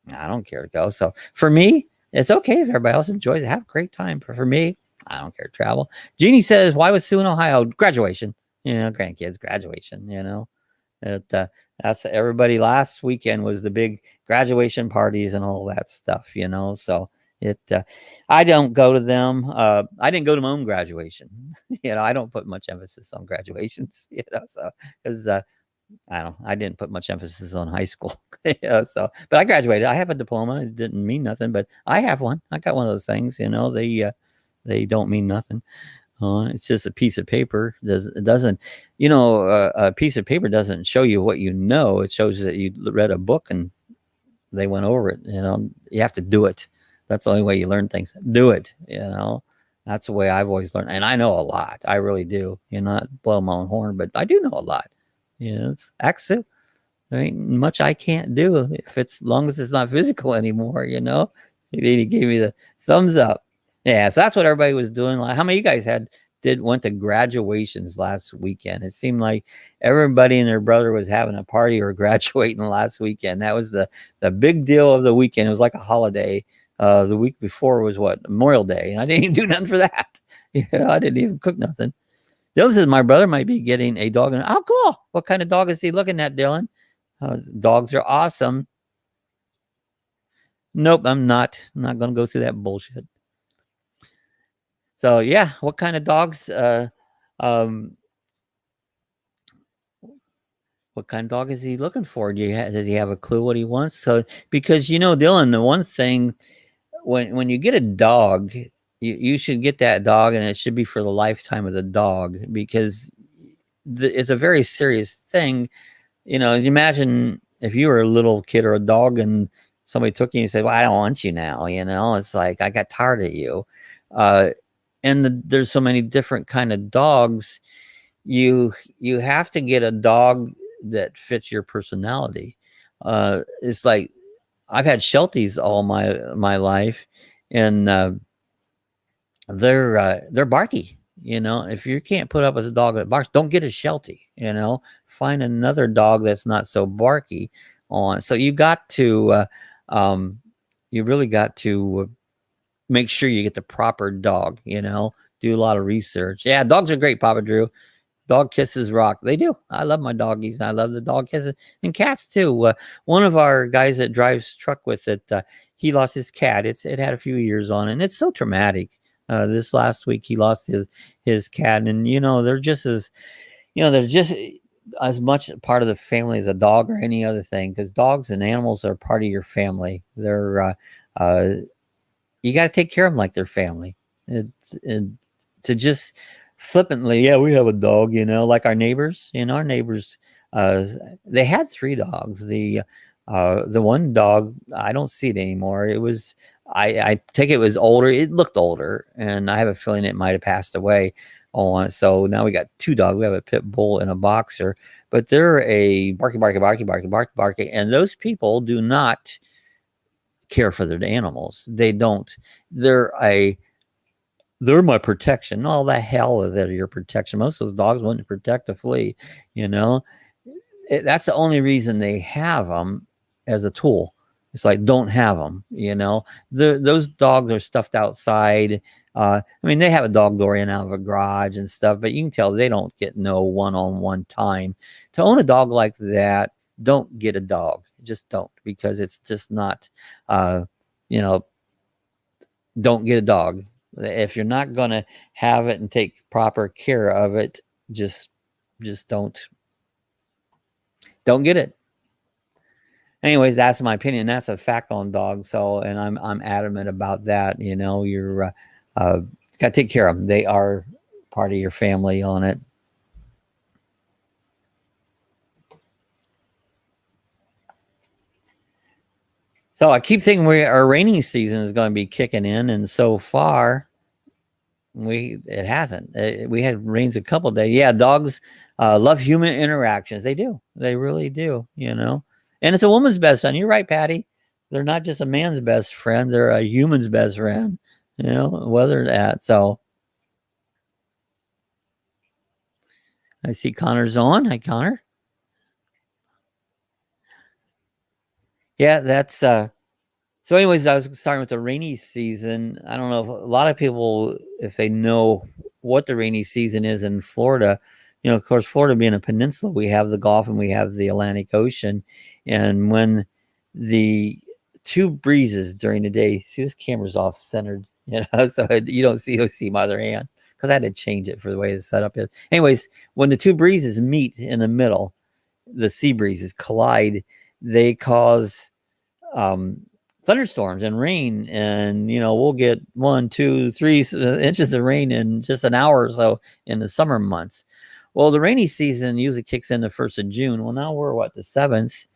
don't care to go. So for me, it's okay if everybody else enjoys it. Have a great time. For me, I don't care to travel. Jeannie says, why was Sue in Ohio? Graduation. Grandkids, graduation, that's everybody. Last weekend was the big graduation parties and all that stuff, so I don't go to them. I didn't go to my own graduation. I don't put much emphasis on graduations, so because I didn't put much emphasis on high school. But I graduated. I have a diploma. It didn't mean nothing, but I have one. I got one of those things, they don't mean nothing. It's just a piece of paper. It doesn't, a piece of paper doesn't show you what you know. It shows that you read a book and they went over it. You have to do it. That's the only way you learn things. Do it. That's the way I've always learned. And I know a lot. I really do. Not blow my own horn, but I do know a lot. It's active. There ain't much I can't do if it's long as it's not physical anymore. He gave me the thumbs up. Yeah, so that's what everybody was doing. Like, how many of you guys went to graduations last weekend? It seemed like everybody and their brother was having a party or graduating last weekend. That was the big deal of the weekend. It was like a holiday. The week before was Memorial Day, and I didn't even do nothing for that. I didn't even cook nothing. Dylan says my brother might be getting a dog. Oh, cool! What kind of dog is he looking at, Dylan? Dogs are awesome. Nope, I'm not going to go through that bullshit. So yeah, what kind of dogs? What kind of dog is he looking for? Does he have a clue what he wants? So because Dylan, the one thing when you get a dog, you should get that dog, and it should be for the lifetime of the dog, because it's a very serious thing. Imagine if you were a little kid or a dog, and somebody took you and said, "Well, I don't want you now." It's like, I got tired of you. uh, and there's so many different kind of dogs. You have to get a dog that fits your personality. It's like I've had Shelties all my life, and they're barky. You know, if you can't put up with a dog that barks, don't get a Sheltie. You know, find another dog that's not so barky. On so um, you really got to make sure you get the proper dog. You know, do a lot of research. Yeah, dogs are great, Papa Drew. Dog kisses rock. They do. I love my doggies. I love the dog kisses and cats too. One of our guys that drives truck with it, he lost his cat. It had a few years on it, and it's so traumatic. This last week he lost his cat, and they're just as much part of the family as a dog or any other thing, because dogs and animals are part of your family. Uh, you got to take care of them like their family. It, to just flippantly, yeah, we have a dog, like our neighbors. Our neighbors, uh, they had three dogs. The one dog, I don't see it anymore. I take it was older. It looked older, and I have a feeling it might have passed away. On so now we got two dogs. We have a pit bull and a boxer, but they're a barky, barky, barky, barky, barky, barky, and those people do not care for their animals. They don't. They're my protection. All the hell, they're your protection. Most of those dogs wouldn't protect a flea. You know, that's the only reason they have them as a tool. It's like, don't have them. Those dogs are stuffed outside. I mean, they have a dog door in out of a garage and stuff, but you can tell they don't get no one-on-one time. To own a dog like that, don't get a dog. Just don't, because it's just not, don't get a dog. If you're not going to have it and take proper care of it, just don't get it. Anyways, that's my opinion. That's a fact on dogs. So, and I'm adamant about that. You're got to take care of them. They are part of your family on it. So I keep thinking our rainy season is going to be kicking in, and so far, it hasn't. We had rains a couple days. Yeah, dogs love human interactions. They do. They really do. And it's a woman's best friend. You're right, Patty. They're not just a man's best friend. They're a human's best friend. Whether that. So I see Connor's on. Hi, Connor. Yeah, that's so anyways, I was starting with the rainy season. I don't know if a lot of people, if they know what the rainy season is in Florida, of course, Florida being a peninsula, we have the Gulf and we have the Atlantic Ocean. And when the two breezes during the day, see, this camera's off centered, so you don't see my other hand because I had to change it for the way the setup is. Anyways, when the two breezes meet in the middle, the sea breezes collide, they cause thunderstorms and rain, and we'll get 1, 2, 3 inches of rain in just an hour or so in the summer months. Well, the rainy season usually kicks in the 1st of June. Well, now we're the 7th.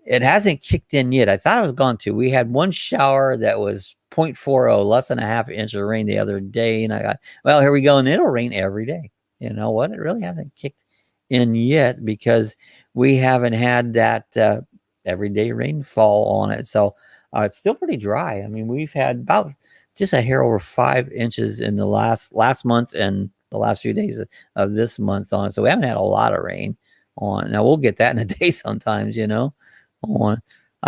It hasn't kicked in yet. I thought it was going to. We had one shower that was 0.40, less than a half inch of rain the other day, and I got, well, here we go, and it'll rain every day. You know what? It really hasn't kicked in yet because we haven't had that everyday rainfall on it. So it's still pretty dry. I mean, we've had about just a hair over 5 inches in the last month and the last few days of this month on it. So we haven't had a lot of rain on. Now we'll get that in a day sometimes, on.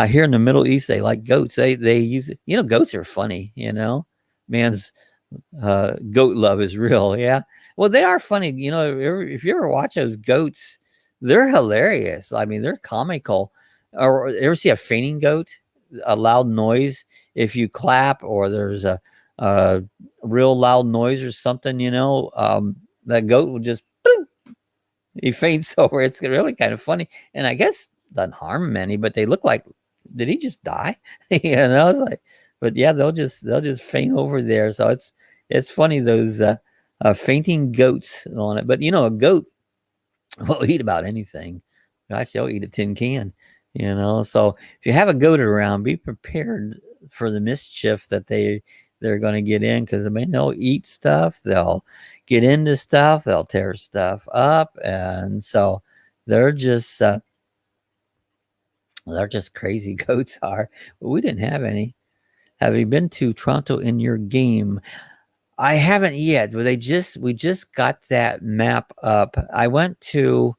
Here in the Middle East, they like goats. They use it. Goats are funny, man's goat love is real. Yeah. Well, they are funny. If you ever watch those goats, they're hilarious. I mean, they're comical. Or ever see a fainting goat? A loud noise. If you clap or there's a real loud noise or something, that goat will just boom, he faints over. It's really kind of funny, and I guess doesn't harm many. But they look like, did he just die? It's like, but yeah, they'll just faint over there. So it's funny, those fainting goats on it. But a goat will eat about anything. Gosh, they'll eat a tin can. So if you have a goat around, be prepared for the mischief that they they're going to get in, because I mean they'll eat stuff, they'll get into stuff, they'll tear stuff up, and so they're just crazy. Goats are. We didn't have any. Have you been to Toronto in your game? I haven't yet, but we just got that map up. I went to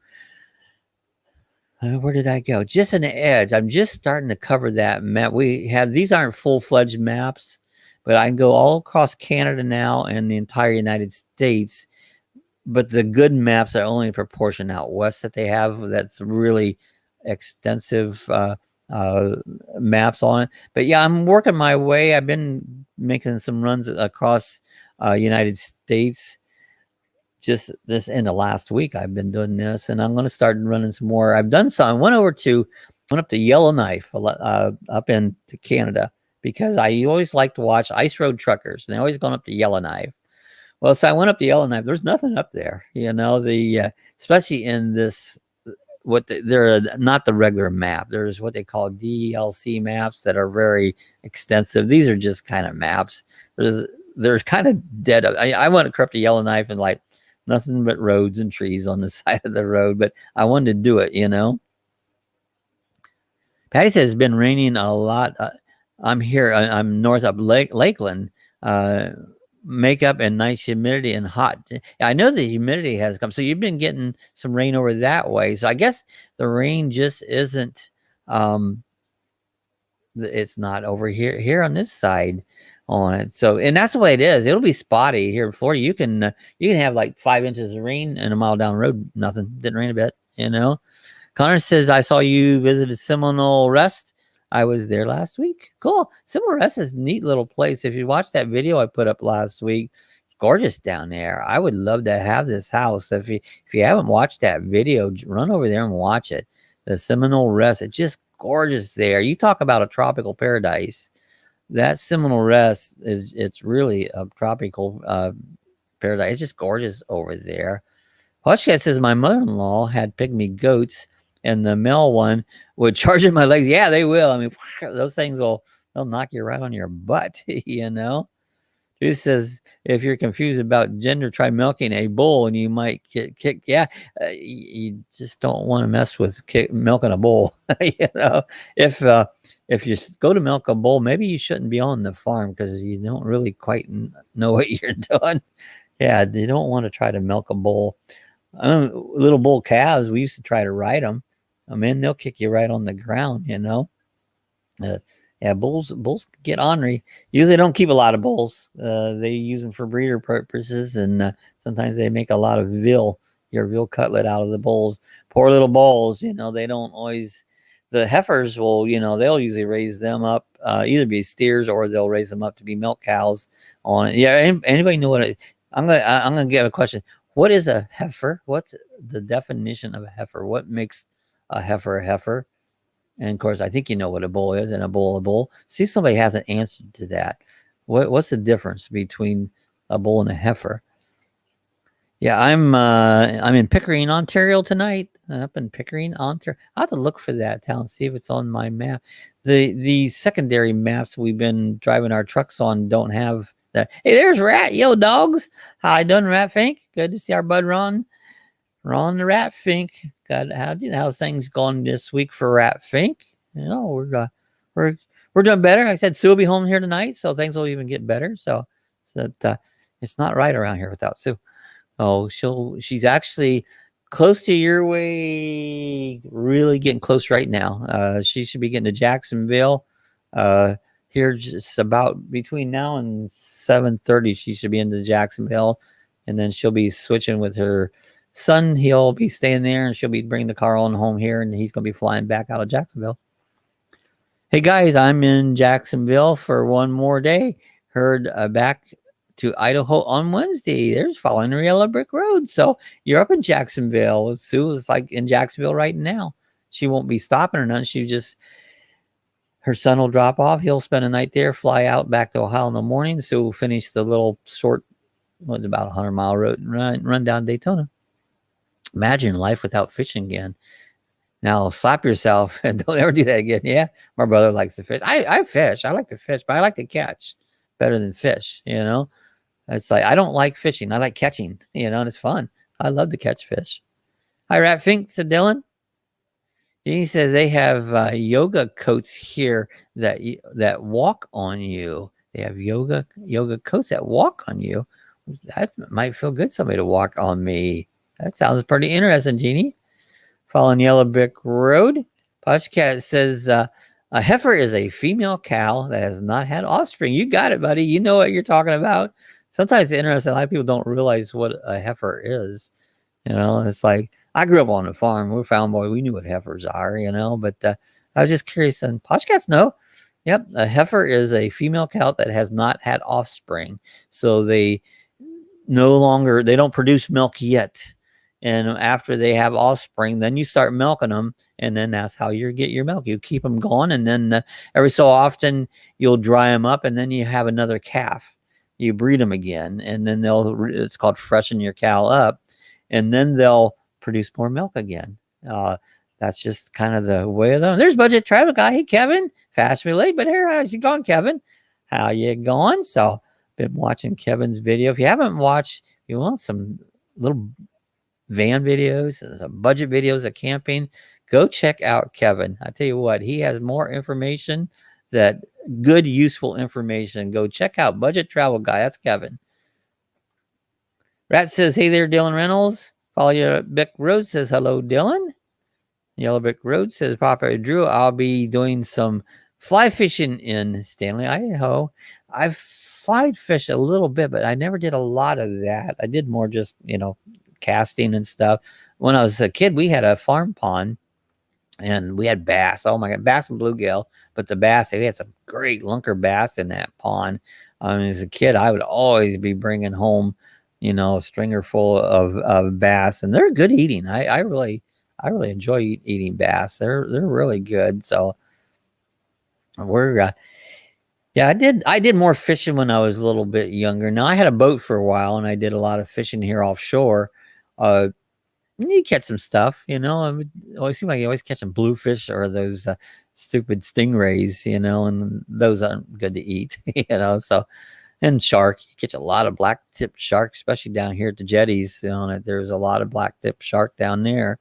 where did I go? Just an edge. I'm just starting to cover that map. These aren't full-fledged maps, but I can go all across Canada now and the entire United States. But the good maps are only a proportion out west that they have. That's really extensive maps on it. But yeah, I'm working my way. I've been making some runs across United States. Just this in the last week, I've been doing this, and I'm going to start running some more. I've done some. I went up to Yellowknife up into Canada, because I always like to watch ice road truckers, and they always gone up to Yellowknife. Well, so I went up to Yellowknife. There's nothing up there, especially in this. They're not the regular map. There's what they call DLC maps that are very extensive. These are just kind of maps. There's kind of dead. I went up to Yellowknife and like nothing but roads and trees on the side of the road, but I wanted to do it, Patty says it's been raining a lot. I'm here. I'm north of Lakeland. Makeup and nice humidity and hot. I know the humidity has come. So you've been getting some rain over that way. So I guess the rain just isn't, it's not over here on this side on it. So, and that's the way it is. It'll be spotty here in Florida. You can have like 5 inches of rain and a mile down the road, nothing. Didn't rain a bit, Connor says, I saw you visited Seminole Rest. I was there last week. Cool. Seminole Rest is a neat little place. If you watch that video I put up last week, gorgeous down there. I would love to have this house. If you haven't watched that video, run over there and watch it. The Seminole Rest, it's just gorgeous there. You talk about a tropical paradise. That Seminole Rest it's really a tropical paradise. It's just gorgeous over there. Hushka says my mother-in-law had pygmy goats, and the male one would charge at my legs. Yeah, they will. I mean, those things they'll knock you right on your butt, Drew says, if you're confused about gender, try milking a bull and you might get kicked. Yeah, you just don't want to mess with milking a bull. If you go to milk a bull, maybe you shouldn't be on the farm, because you don't really quite know what you're doing. Yeah, you don't want to try to milk a bull. Little bull calves, we used to try to ride them. I mean, they'll kick you right on the ground, Yeah, bulls get ornery. Usually don't keep a lot of bulls. They use them for breeder purposes, and sometimes they make a lot of your veal cutlet out of the bulls. Poor little bulls, they don't always. The heifers will, they'll usually raise them up, either be steers or they'll raise them up to be milk cows on it. Yeah, anybody know what I'm gonna get a question. What is a heifer? What's the definition of a heifer? What makes a heifer a heifer? And of course, I think you know what a bull is, and a bull. See if somebody has an answer to that. What's the difference between a bull and a heifer? Yeah, I'm in Pickering, Ontario tonight. Up in Pickering, Ontario. I'll have to look for that town, see if it's on my map. The secondary maps we've been driving our trucks on don't have that. Hey, there's Rat. Yo, dogs. How you doing, Rat Fink? Good to see our bud Ron. Ron the Rat Fink. God, how's things going this week for Rat Fink? We're doing better. Like I said, Sue will be home here tonight, so things will even get better. So that it's not right around here without Sue. Oh, she's actually close to your way, really getting close right now. She should be getting to Jacksonville here just about between now and 7:30. She should be into Jacksonville, and then she'll be switching with her son. He'll be staying there, and she'll be bringing the car on home here, and he's going to be flying back out of Jacksonville. Hey guys, I'm in Jacksonville for one more day. Heard back to Idaho on Wednesday. There's following the Yellow Brick Road. So you're up in Jacksonville. Sue is like in Jacksonville right now. She won't be stopping or nothing. Her son will drop off. He'll spend a night there, fly out back to Ohio in the morning. So we'll finish the little short, what's about 100-mile road and run down Daytona. Imagine life without fishing again. Now slap yourself and don't ever do that again. Yeah, my brother likes to fish. I fish. I like to fish, but I like to catch. better than fish, you know? It's like, I don't like fishing. I like catching, you know, and it's fun. I love to catch fish. Hi, Rat Fink, said Dylan. He says they have yoga coats here that walk on you. They have yoga coats that walk on you. That might feel good, somebody to walk on me. That sounds pretty interesting, Jeannie. Following Yellow Brick Road. Poshcat says a heifer is a female cow that has not had offspring. You got it, buddy. You know what you're talking about. Sometimes it's interesting. A lot of people don't realize what a heifer is. You know, it's like, I grew up on a farm. We're farm boy. We knew what heifers are, you know, but I was just curious. And Poshcats know. Yep. A heifer is a female cow that has not had offspring. So they they don't produce milk yet. And after they have offspring, then you start milking them. And then that's how you get your milk. You keep them going. And then every so often you'll dry them up. And then you have another calf. You breed them again. And then it's called freshen your cow up. And then they'll produce more milk again. That's just kind of the way of them. There's Budget Travel Guy. Hey, Kevin. Fashionably late, but here, how's you going, Kevin? How you going? So, been watching Kevin's video. If you haven't watched, you want some little van videos, some budget videos of camping, go check out Kevin. I tell you what, he has more information, that good, useful information. Go check out Budget Travel Guy. That's Kevin. Rat says, hey there, Dylan Reynolds. Follow Yellow Brick Road says, hello, Dylan. Yellow Brick Road says, Papa Drew, I'll be doing some fly fishing in Stanley, Idaho. I've fly fished a little bit, but I never did a lot of that. I did more just, you know, casting and stuff. When I was a kid, we had a farm pond and we had bass. Oh my God, bass and bluegill. But the bass, we had some great lunker bass in that pond. I mean, as a kid, I would always be bringing home, you know, a stringer full of bass, and they're good eating. I really enjoy eating bass. They're really good. So we're yeah, I did more fishing when I was a little bit younger. Now I had a boat for a while, and I did a lot of fishing here offshore. You catch some stuff, you know. It always seems like you always catching bluefish or those stupid stingrays, you know, and those aren't good to eat, you know. So, and shark, you catch a lot of black tip shark, especially down here at the jetties. You know, there's a lot of black tip shark down there.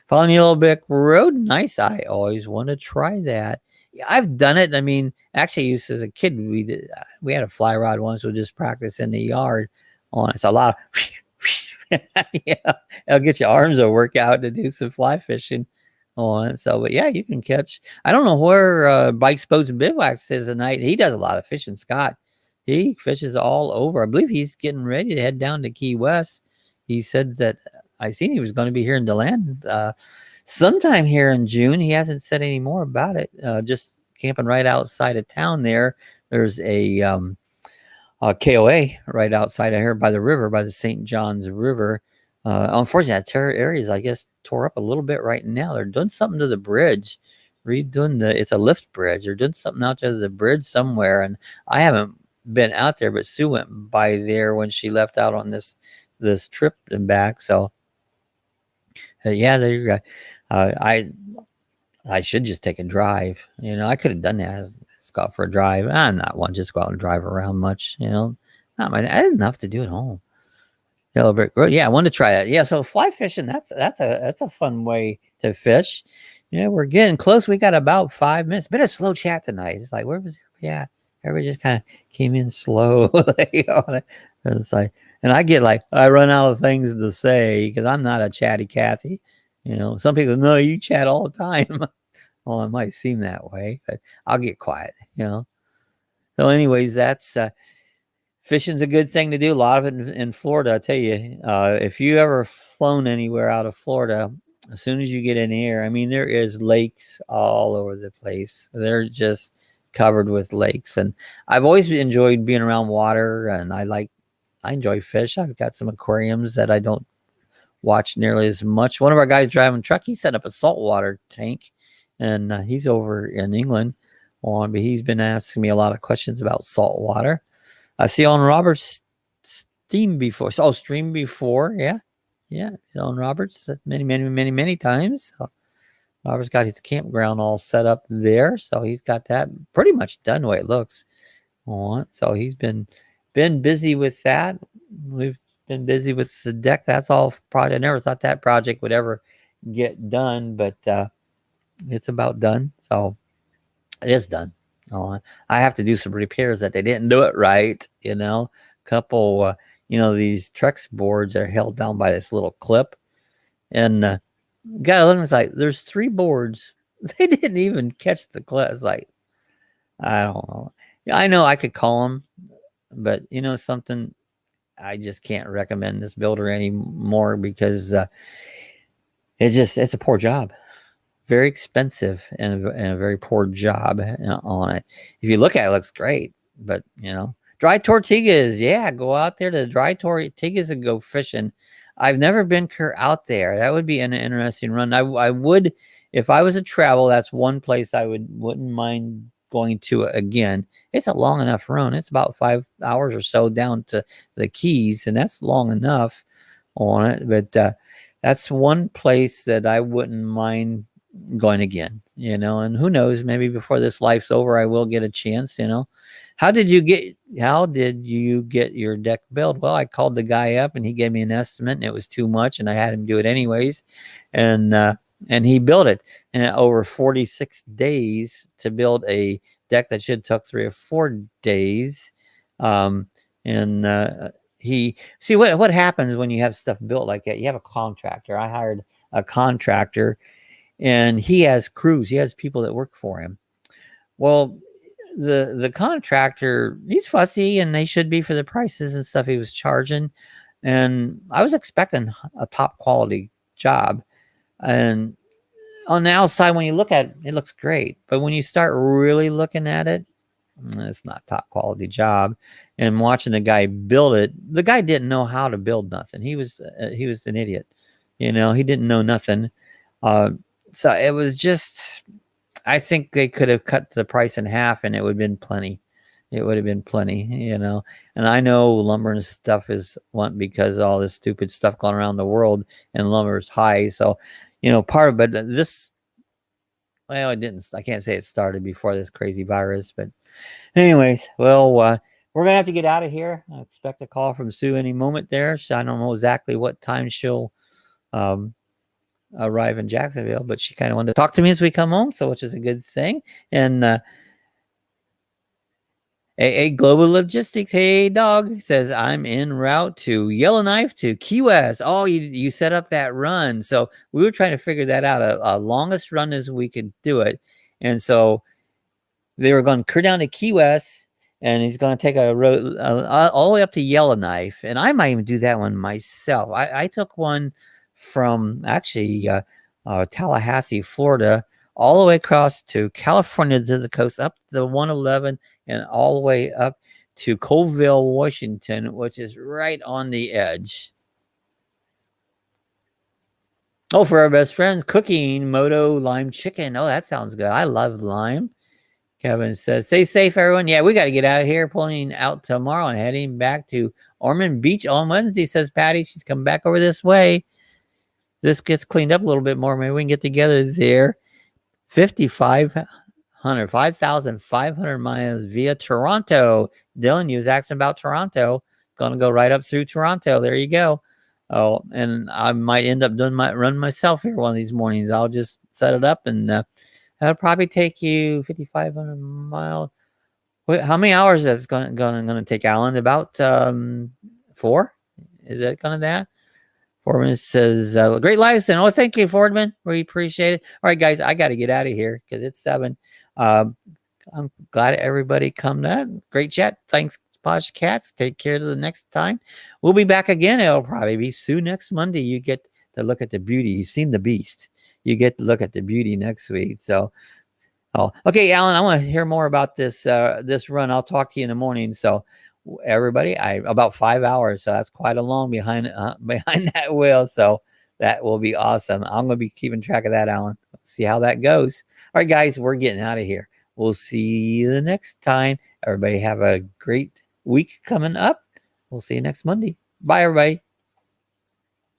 Following Yellow Brick Road, nice. I always want to try that. Yeah, I've done it. I mean, actually, used as a kid, we had a fly rod once. We just practice in the yard on it. It's a lot of yeah, it'll get your arms a workout to do some fly fishing on it. So, but yeah, you can catch. I don't know where Bikes, Boats, and Bivouacs is tonight. He does a lot of fishing. Scott, he fishes all over. I believe he's getting ready to head down to Key West. He said that I seen he was going to be here in DeLand sometime here in June. He hasn't said any more about it. Just camping right outside of town there. There's a KOA right outside of here by the river, by the St. Johns River. Unfortunately, that area is, I guess, tore up a little bit right now. They're doing something to the bridge. It's a lift bridge. They're doing something out to the bridge somewhere. And I haven't been out there, but Sue went by there when she left out on this trip and back. So, yeah, there you go. I should just take a drive. You know, I could have done that. Let's go out for a drive. I'm not one just go out and drive around much. You know, I had enough to do at home. Yellow Brick Road. Yeah, I want to try that. Yeah, so fly fishing. That's a fun way to fish. Yeah, we're getting close. We got about 5 minutes. Been a slow chat tonight. It's like, where was everybody at? Everybody just kind of came in slow. It's like, and I run out of things to say because I'm not a chatty Cathy. You know, some people know you chat all the time. Well, it might seem that way, but I'll get quiet, you know. So anyways, that's fishing's a good thing to do. A lot of it in Florida. I tell you, if you ever flown anywhere out of Florida, as soon as you get in the air, I mean, there is lakes all over the place. They're just covered with lakes. And I've always enjoyed being around water, and I enjoy fish. I've got some aquariums that I don't watch nearly as much. One of our guys driving a truck, he set up a saltwater tank, and he's over in England but he's been asking me a lot of questions about saltwater. I see on Robert's stream before. Yeah. On Robert's many times. So Robert's got his campground all set up there, so he's got that pretty much done the way it looks. on. So he's been busy with that. We've been busy with the deck. That's all project. I never thought that project would ever get done, but it's about done. So it is done. I have to do some repairs that they didn't do it right. Couple. These Trex boards are held down by this little clip, and guy looks like there's 3 boards. They didn't even catch the clip. It's like, I don't know. I know I could call them, but something, I just can't recommend this builder anymore because it's a poor job. Very expensive and a very poor job on it. If you look at it, it looks great, but dry tortugas, yeah, go out there to dry tortugas and go fishing. I've never been out there. That would be an interesting run. I would, if I was to travel, that's one place I wouldn't mind going to again. It's a long enough run. It's about 5 hours or so down to the Keys, and that's long enough on it. But that's one place that I wouldn't mind going again, and who knows, maybe before this life's over, I will get a chance. How did you get your deck built? Well, I called the guy up and he gave me an estimate, and it was too much, and I had him do it anyways. And he built it in over 46 days to build a deck that should took 3 or 4 days. He see what happens when you have stuff built like that. You have a contractor. I hired a contractor, and he has crews. He has people that work for him. Well, the contractor, he's fussy, and they should be for the prices and stuff he was charging. And I was expecting a top quality job. And on the outside, when you look at it, it looks great. But when you start really looking at it, it's not top quality job. And watching the guy build it, the guy didn't know how to build nothing. He was an idiot. He didn't know nothing. So it was just, I think they could have cut the price in half, and it would have been plenty. It would have been plenty, And I know lumber and stuff is one because of all this stupid stuff going around the world, and lumber is high. So, part of, but this, well, it didn't. I can't say it started before this crazy virus, but anyways, well, we're gonna have to get out of here. I expect a call from Sue any moment there. So I don't know exactly what time she'll arrive in Jacksonville, but she kind of wanted to talk to me as we come home, so which is a good thing. And AA Global Logistics, hey Dawg, says I'm en route to Yellowknife to Key West. Oh, you set up that run. So we were trying to figure that out, a longest run as we could do it. And so they were going to clear down to Key West, and he's going to take a road all the way up to Yellowknife. And I might even do that one myself. I took one from actually Tallahassee, Florida, all the way across to California to the coast, up the 111, and all the way up to Colville, Washington, which is right on the edge. Oh, for our best friends, cooking Moto lime chicken. Oh, that sounds good. I love lime. Kevin says, stay safe, everyone. Yeah, we got to get out of here. Pulling out tomorrow and heading back to Ormond Beach on Wednesday, says Patty. She's coming back over this way. This gets cleaned up a little bit more. Maybe we can get together there. 5,500 miles via Toronto. Dylan, you was asking about Toronto. Going to go right up through Toronto. There you go. Oh, and I might end up doing my run myself here one of these mornings. I'll just set it up, and that'll probably take you 5,500 miles. Wait, how many hours is that going to take, Alan? About 4? Is that going to that? Fordman says, great lifestyle. Oh, thank you, Fordman. We appreciate it. All right, guys, I got to get out of here because it's 7. I'm glad everybody come to. Great chat. Thanks, Posh Cats. Take care to the next time. We'll be back again. It'll probably be soon next Monday. You get to look at the beauty. You've seen the beast. You get to look at the beauty next week. So, okay, Alan, I want to hear more about this run. I'll talk to you in the morning. So, everybody, about 5 hours, so that's quite a long behind that wheel. So that will be awesome. I'm gonna be keeping track of that, Alan. See how that goes. All right, guys, we're getting out of here. We'll see you the next time. Everybody have a great week coming up. We'll see you next Monday. Bye, everybody.